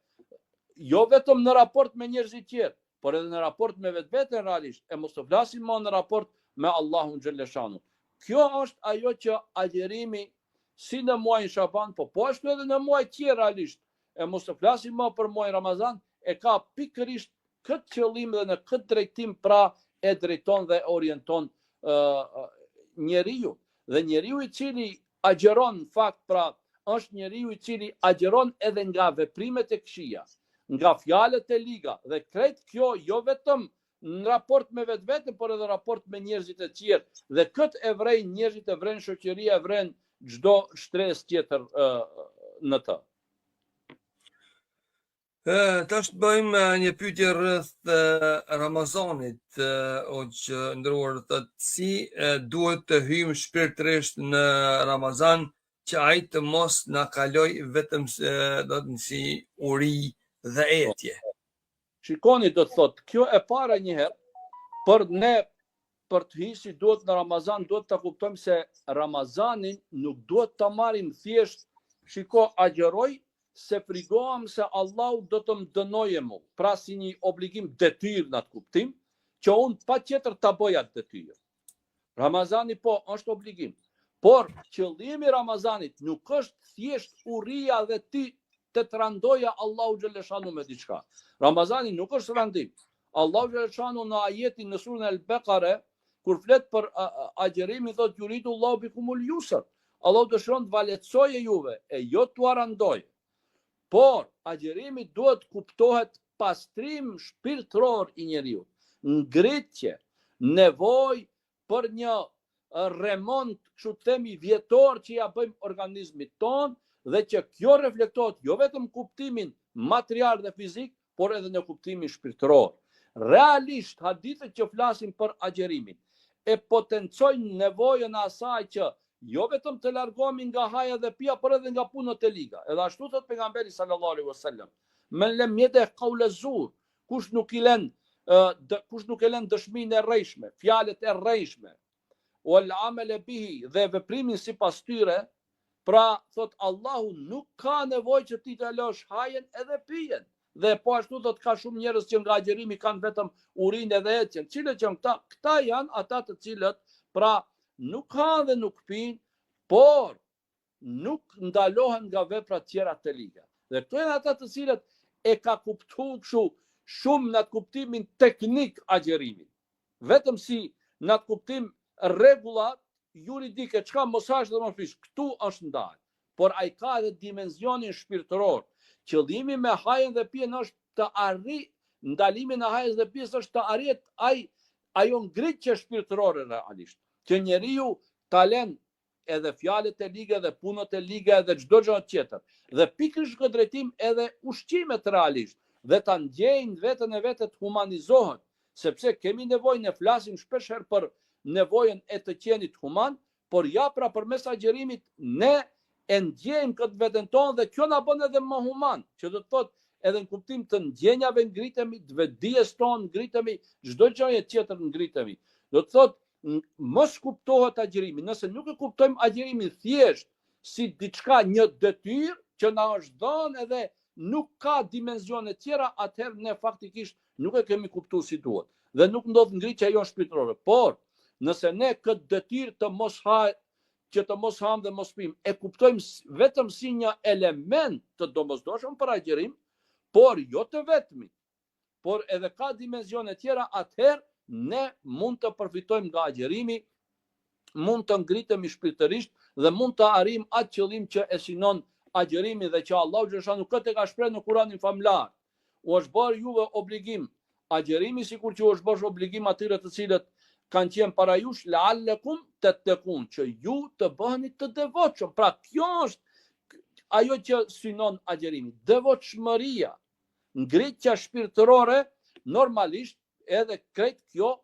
jo vetëm në raport me njerëzit tjerë, por edhe në raport me vetveten realisht, e mos të flasim më në raport me Allahun xhaleshanu. Kjo është ajo që agjerimi si në muajin Shaban, po ashtu edhe në muaj tjerë realisht, e mos të flasim më për muajin Ramazan, e ka pikërisht këtë qëllim dhe në këtë drejtim, pra e drejton dhe orienton njeriu. Dhe njeriu i cili agjeron në fakt, pra është njeriu i cili agjeron edhe nga veprimet e këqija, nga fjalët e liga, dhe krejt kjo jo vetëm në raport me vetveten, por edhe raport me njerëzit e tjerë. Dhe këtë e vrejnë njerëzit, e vrejnë shoqëria, e vrejnë çdo shtresë tjetër në të. Tash bëjmë një pyetje rreth Ramazanit, o që ndëruar, si duhet të hyjmë shpirtërisht në Ramazan që ai të mos na kaloj vetëm do të si uri dhe etje. Shikoni, do të thotë, kjo e para njëherë, për ne për të hyrë duhet në Ramazan, duhet të kuptojmë se Ramazanin nuk duhet të marrim thjesht, shiko, agjeroj, se frigohem se Allahu do të më dënojë mu, pra si një obligim detyrë në atë kuptim, që unë pa tjetër të bëj atë detyrë. Ramazani po është obligim, por qëllimi Ramazanit nuk është thjesht uria dhe ti të randoja Allahu xhaleshanu me diçka. Ramazani nuk është randim. Allahu xhaleshanu në ajetin në surën Al-Baqara, kur flet për agjerimin, thotë yuridu Allahu bikumul yusr. Allahu dëshiron të valetsojë juve, e jo t'u randojë. Por agjerimi duhet kuptohet pastrim shpirtëror i njeriu, ngritje, nevojë për një remont, kështu të themi, vjetor që ja bëjmë organizmit ton, dhe që kjo reflektohet jo vetëm kuptimin material dhe fizik, por edhe në kuptimin shpirtëror. Realisht, hadithet që flasin për agjerimin e potencojnë nevojën asaj që jo vetëm të largohemi nga haja dhe pija, por edhe nga punët e liga. Edhe ashtu thot pejgamberi sallallahu alaihi wasallam, men lem yede qawl az-zur, kush nuk e lën dëshminë e rrejshme, fjalët e rrejshme, wal amal bihi, dhe veprimin sipas tyre, pra thot Allahu nuk ka nevojë që ti të lësh hajen edhe pijen. Dhe po ashtu thot ka shumë njerëz që nga agjerimi kanë vetëm urinë edhe etjen. Cilët janë këta? Këta janë ata të cilët pra nuk kanë dhe nuk pinë, por nuk ndalohen nga veprat tjera të liga. Dhe këto janë ata të cilët e ka kuptuar kështu shumë në atë kuptimin teknik agjerimin. Vetëm si në atë kuptim rregullat juridike, çka mos është dhe më fish, këtu është ndarë. Por ai ka edhe dimensionin shpirtëror. Qëllimi me hajën dhe pijen është të arrijë, ndalimin e hajës dhe pijes është të arrihet ajo ngritje shpirtërore realisht. Që njeriu ta lën edhe fjalët e liga dhe punët e liga dhe çdo gjë tjetër. Dhe pikërisht këtë drejtim edhe ushqimet realisht, dhe ta ndjejnë veten e vetë të humanizohen, sepse kemi nevojë, ne flasim shpesh herë për nevojën e të qenit human, por ja pra përmes agjerimit ne e ndjejmë këtë veten tonë dhe kjo na bën edhe më human, që do të thotë edhe në kuptim të ndjenjave ngritemi, të vetdijes tonë ngritemi, çdo gjë tjetër ngritemi. Do të thotë mos kuptohet agjerimi. Nëse nuk e kuptojmë agjerimin thjesht si diçka, një detyrë, që na është dhënë edhe nuk ka dimensione tjera, atëherë ne faktikisht nuk e kemi kuptuar si duhet. Dhe nuk ndodh ngritja jonë shpirtërore. Por, nëse ne këtë detyrë të mos ham dhe mos pim, e kuptojmë vetëm si një element të domosdoshëm për agjerim, por jo të vetmi, por edhe ka dimensione tjera, atëherë ne mund të përfitojmë nga agjerimi, mund të ngritemi shpirtërisht dhe mund të arrijmë atë qëllim që e synon agjerimi dhe që Allahu xhaleshanu këtë ka shprehur në Kur'anin famlar. U është bërë juve obligim agjerimi, sikur që u është bërë obligim atyre të cilët kanë qenë para jush, la'allakum tattaqun, që ju të bëheni të devotshëm. Pra kjo është ajo që synon agjerimi, devotshmëria, ngritja shpirtërore. Normalisht edhe krejt kjo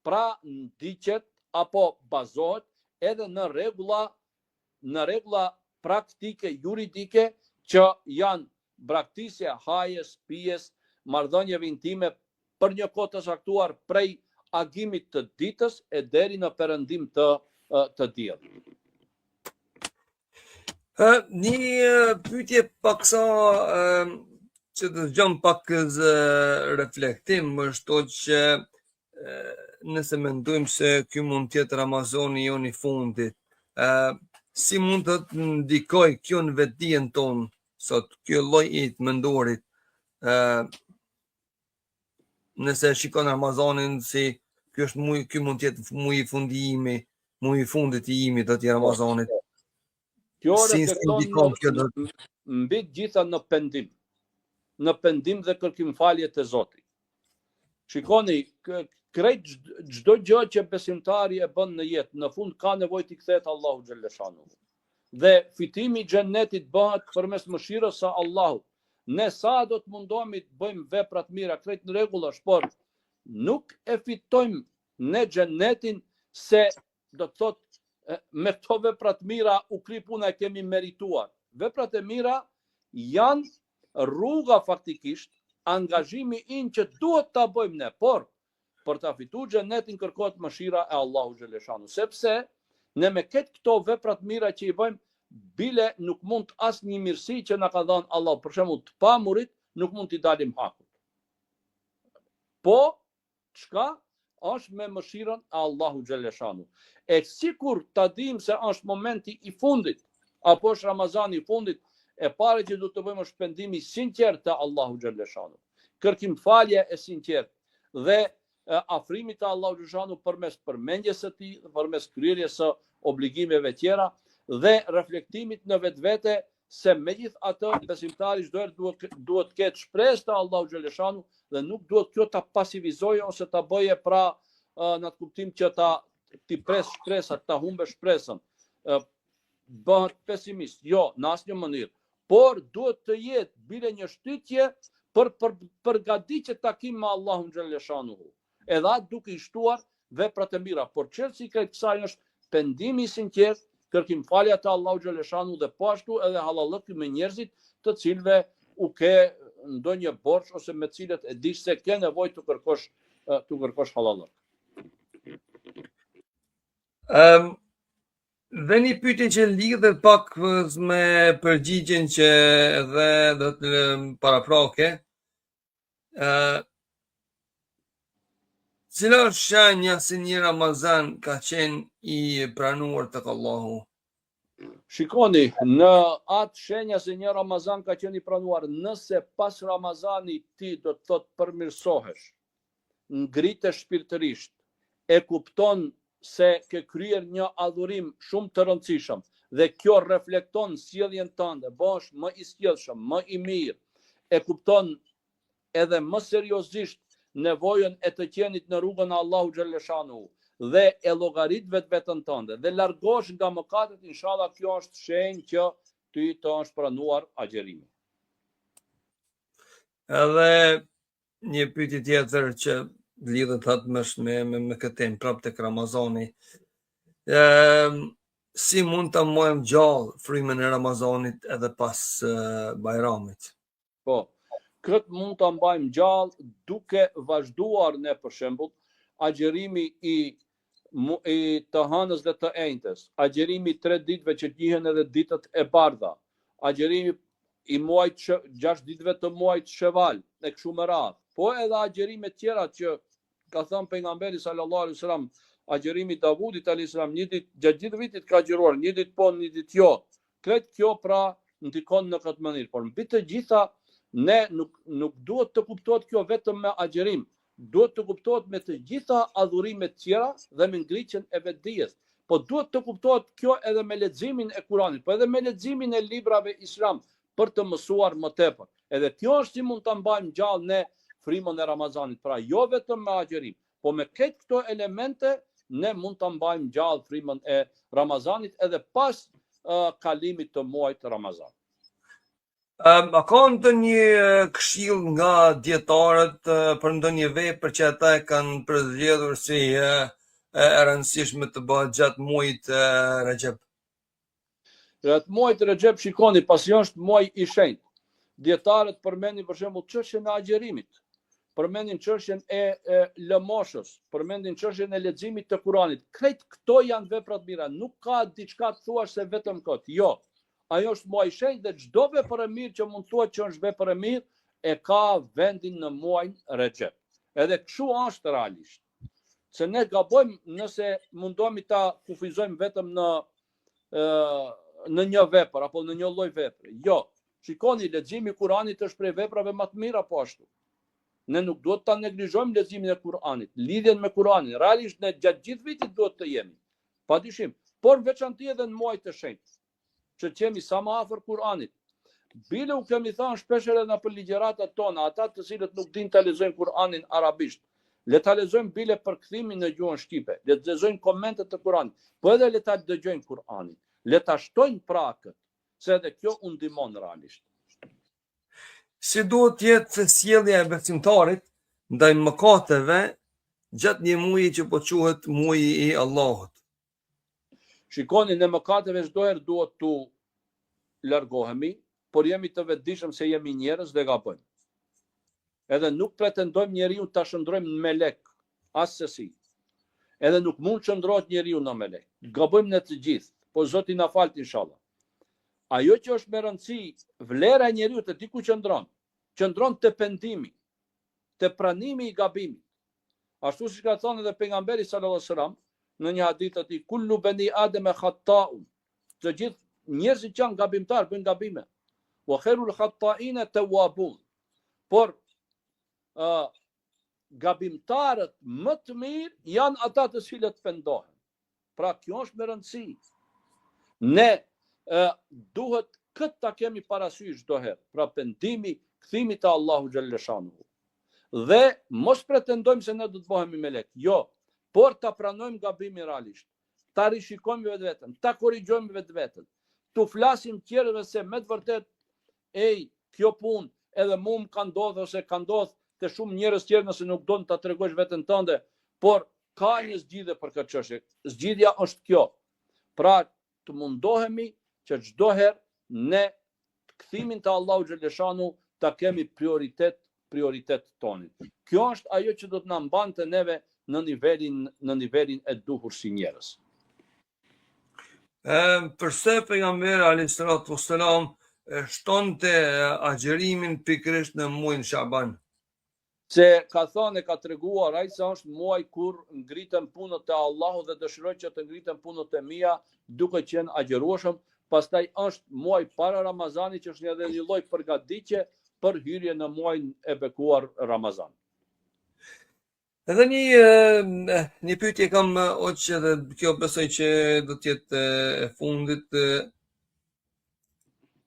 pra ndiqet apo bazohet edhe në rregulla praktike, juridike, që janë braktisja hajes, pijes, marrëdhënieve intime për një kohë të saktuar prej agimit të ditës e deri në perëndim të diellit. Një pyetje paksa që të dëgjojmë pak reflektim është që nëse mendojmë se ky mund të jetë Ramazani jon i fundit, si mund të ndikoj kjo në vetdijen tonë sot, kjo lloj i mendorit, nëse shikon Ramazanin si ky mund të jetë muaji i muaji i fundit i imit aty Ramazanit. Kjo reflekton mbi gjitha në pendim dhe kërkim falje të Zotit. Shikoni, krejt çdo gjë që besimtari e bën në jetë, në fund ka nevojë të kthehet Allahu xhaleshanu. Dhe fitimi i xhennetit bëhet përmes mëshirës së Allahut. Ne sa do të mundohemi të bëjmë vepra të mira, krejt në rregull është, por nuk e fitojmë ne xhennetin se do të thotë me këto vepra të mira u kri puna e kemi merituar. Veprat e mira janë rruga faktikisht, angazhimi që duhet ta bëjmë ne, por për ta fituar xhenetin kërkohet mëshira e Allahu xhaleshanu, sepse ne me këto vepra të mira që i bëjmë, bile nuk mund asnjë mirësi që na ka dhënë Allah, për shembull të pamurit, nuk mund t'i dalim hakut. Po, çka është me mëshirën e Allahu xhaleshanu. E sikur ta dim se është momenti i fundit, apo është Ramazani i fundit, e pare që du të bëjmë është pendimi sinqert të Allahu xhaleshanu. Kërkim falje e sinqert dhe afrimit të Allahu xhaleshanu përmes përmendjes së tij, përmes kryerjes së obligimeve tjera dhe reflektimit në vetvete se megjithatë besimtari çdo herë duhet të ketë shpresë te Allahu xhaleshanu dhe nuk duhet kjo ta pasivizojë ose ta bëje pra në atë kuptim që ti pres shpresat, ta humbe shpresën, bëhet pesimist. Jo, në asnjë mënyrë. Por duhet të jetë bile një shtytje për përgatitje takim me Allahun xhaleshanu. Edhe atë duke i shtuar veprat e mira, por çelësi krejt kësaj është pendimi i sinqert, kërkim falja te Allahu xhaleshanu dhe po ashtu edhe halallëki me njerëzit të cilëve u ke ndonjë borxh ose me cilët e dish se ke nevojë të kërkosh halallëk. Dhe një pyetje që lidhet pak me përgjigjen që edhe do të paraprake. Cila është shenja se një Ramazan ka qenë i pranuar tek Allahu? Shikoni, në atë shenja se një Ramazan ka qenë i pranuar, nëse pas Ramazanit ti do të thotë përmirësohesh, ngritesh shpirtërisht, e kupton se ke kryer një adhurim shumë të rëndësishëm dhe kjo reflekton sjelljen tënde, bëhesh më i sjellshëm, më i mirë, e kupton edhe më seriozisht nevojën e të qenit në rrugën e Allahu xhaleshanu dhe e llogarit vetveten tënde dhe largohesh nga mëkatet, inshallah kjo është shenjë që ty të është pranuar agjerimi. Edhe një pyetje tjetër që lidhet me këtë temë prapë tek Ramazani. Si mund ta mbajmë gjallë frymën e Ramazanit edhe pas Bajramit? Po, këtë mund ta mbajmë gjallë duke vazhduar ne për shembull agjerimi i të hënës dhe të enjtes, agjerimi 3 ditëve që njihen edhe ditët e bardha, agjerimi i muajt 6 ditëve të muajt Sheval, e kështu me radhë. Po edhe agjerime tjera që ka thënë pejgamberi sallallahu alaihi wasallam, agjerimi Davudit alayhis salam, një ditë gjatë gjithë vitit ka agjeruar, një ditë po, një ditë jo. Kretë kjo pra ndikon në këtë mënyrë, por mbi të gjitha ne nuk duhet të kuptohet kjo vetëm me agjerim, duhet të kuptohet me të gjitha adhurimet tjera dhe me ngritjen e vetdijes. Po duhet të kuptohet kjo edhe me leximin e Kuranit, po edhe me leximin e librave islam për të mësuar më tepër. Edhe kjo është si mund ta mbajmë gjallë ne frymën e Ramazanit. Pra jo vetëm me agjerim, po me këtë këto elemente ne mund ta mbajmë gjallë frymën e Ramazanit edhe pas kalimit të muajit Ramazan. A ka ndonjë këshill nga dietarët për ndonjë vepër që ata e kanë përzgjedhur si e rëndësishme të bëhet gjatë muajit Rexhep? Gjatë muajit Rexhep, shikoni, pasi është muaj i shenjtë, dietarët përmendin për shembull çështjen e agjerimit, përmendin çështjen e lëmoshës, përmendin çështjen e leximit të Kuranit. Krejt këto janë vepra të mira, nuk ka diçka të thuash se vetëm këtë. Jo. Ajo është muaj i shenjtë dhe çdo vepër e mirë që mund thuhet që është vepër e mirë e ka vendin në muajin Rexhep. Edhe kështu është realisht. Se ne gabojmë nëse mundohemi ta kufizojmë vetëm në një vepër apo në një lloj vepre. Jo. Shikoni, leximi i Kuranit është prej veprave më të mira po ashtu. Ne nuk duhet ta neglizhojmë leximin e Kuranit, lidhjen me Kuranin. Realisht ne gjatë gjithë vitit duhet të jemi. Padyshim, por veçanti edhe në muajt e shenjtë, që qemi sa më afër Kuranit. Bile u kemi thënë shpeshherë edhe për ligjëratat tona, ata të cilët nuk dinë ta lexojnë Kuranin arabisht, le ta lexojnë bile përkthimin në gjuhën shqipe, le të lexojnë komentet të Kuranit, po edhe le ta dëgjojnë Kuranin, le ta shtojnë prakët, se edhe kjo u ndihmon realisht. Si duhet të jetë sjellja e besimtarit ndaj mëkateve gjatë një muaji që po quhet muaji i Allahut? Shikoni, në mëkateve çdo herë duhet tu largohemi, por jemi të vetëdijshëm se jemi njerëz dhe gabojmë. Edhe nuk pretendojmë njeriu ta shndrojmë në melek, asesi. Edhe nuk mund shndrohet njeriu në melek. Gabojmë ne të gjithë, po Zoti na fal inshallah. Ajo që është me rëndësi, vlera e njeriu të diku qëndron te pendimi, te pranimi i gabimit. Ashtu siç ka thënë edhe pejgamberi sallallahu alajhi wasallam në një hadith të tij, kullu bani adem khata'un. Të gjithë njerëzit që janë gabimtar bëjnë gabime. Wa khairul khata'ina tawwabun. Por gabimtarët më të mirë janë ata të cilët pendohen. Pra kjo është me rëndësi. Ne duhet këtë ta kemi parasysh çdo herë. Pra pendimi, kthimi te Allahu xhallahu xhanuhu. Dhe mos pretendojmë se ne do të bëhemi melek. Jo, por ta pranojmë gabimin realisht. Ta rishikojmë vetveten, ta korrigjojmë vetveten. Tu flasim tjerëve se me të vërtet, kjo punë edhe mua më ka ndodhur ose ka ndodhur te shumë njerëz tjerë nëse nuk do ta tregosh veten tënde, por ka një zgjidhje për këtë çështje. Zgjidhja është kjo. Pra, të mundohemi që çdo herë ne kthimin te Allahu xhaleshanu ta kemi prioritet tonin. Kjo është ajo që do të na mbante neve në nivelin e duhur si njerëz. Përse pejgamberi alayhis salatu wassalam shtonte agjerimin pikërisht në muajin Shaban? Se ka thënë e ka treguar ai se është muaj kur ngritën punët e Allahut dhe dëshiroj që të ngritën punët e mia duke qenë agjërueshëm. Pastaj është muaj para Ramazanit që është edhe një lloj përgatitje për hyrje në muajin e bekuar Ramazan. Edhe një pyetje kam që dhe kjo besoj që do të jetë e fundit,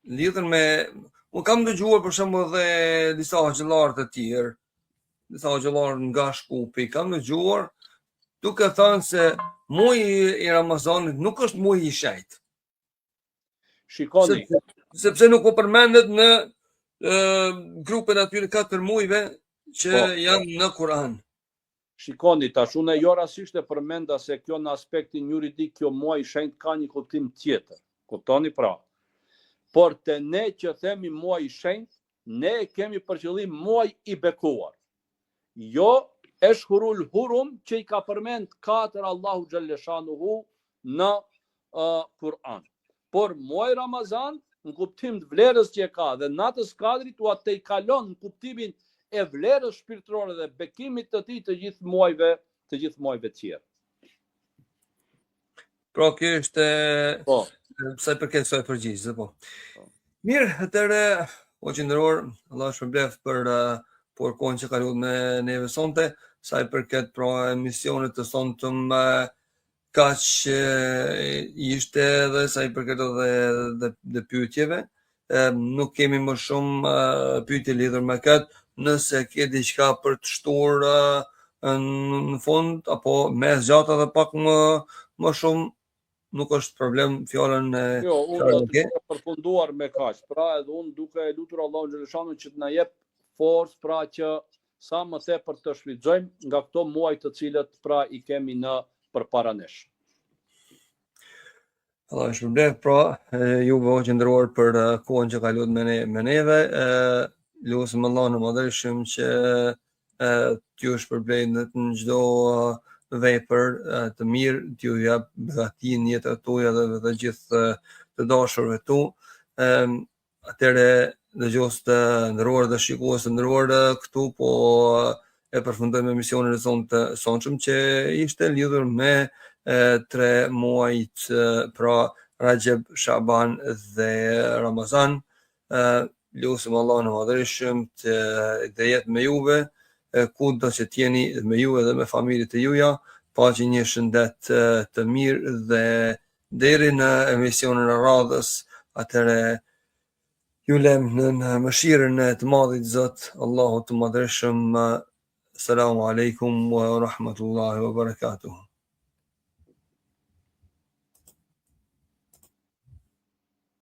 lidhur me unë kam dëgjuar për shembull dhe disa xhallarë të tjerë, disa xhallarë nga Shkupi, kam dëgjuar duke thënë se muaji i Ramazanit nuk është muaji i shenjtë. Shikoni, sepse nuk u përmendet në grupin aty 4 muajve që janë në Kur'an. Shikoni, tash unë jo rastisht e përmenda se kjo në aspektin juridik kjo muaj i shenjtë ka një kuptim tjetër. Kuptoni pra. Por te ne që themi muaj i shenjtë, ne kemi për qëllim muaj i bekuar. Jo eshhurul hurum që i ka përmend 4 Allahu xhaleshanuhu në Kur'an. Por muaj Ramazan në kuptim të vlerës që e ka dhe natës kadrit u atë i kalon në kuptimin e vlerës shpirtërore dhe bekimit të tij të gjithë muajve tjerë. Pra kjo është Po. sa i përket kësaj përgjigjese, po. Mirë, atëherë o qendror, Allah shpërblet për kohën që kaluat me neve sonte, sa i përket pra emisionit të sontëm kaq ishte edhe sa i përket edhe pyetjeve. Nuk kemi më shumë pyetje lidhur me këtë. Nëse ke diçka për të shtuar në fund apo me zgjata dhe pak më shumë, nuk është problem, fjalën Jo, unë do të përfunduar me kaq. Pra edhe unë duke lutur Allahun xhaleshanu që të na jep forcë, pra që sa më tepër të shfrytëzojmë nga këto muaj të cilët pra i kemi në përpara nesh. Allah është shpërblet, pra juve o qendruar për kohën që kaluat me neve. Lutem Allahun e Madhërisëm që t'ju shpërblet në çdo vepër të mirë, t'ju jap begati në jetën tuaja dhe të gjithë të dashurve tu. Atëre dëgjues të nderuar dhe shikues të nderuar, këtu po e përfundojmë emisionin e sonshëm që ishte lidhur me 3 muajt, pra Rajab, Shaban dhe Ramazan. Lutem Allahun e Madhërisëm të jetë me juve, kudo që t'jeni, me juve dhe me familjet e juaja, paqë një shëndet të mirë dhe deri në emisionin e radhës, atëre ju lem në mëshirën e të Madhit Zot, Allahu të Madhërisëm. Selamu alaikum wa rahmatullahi wa barakatuh.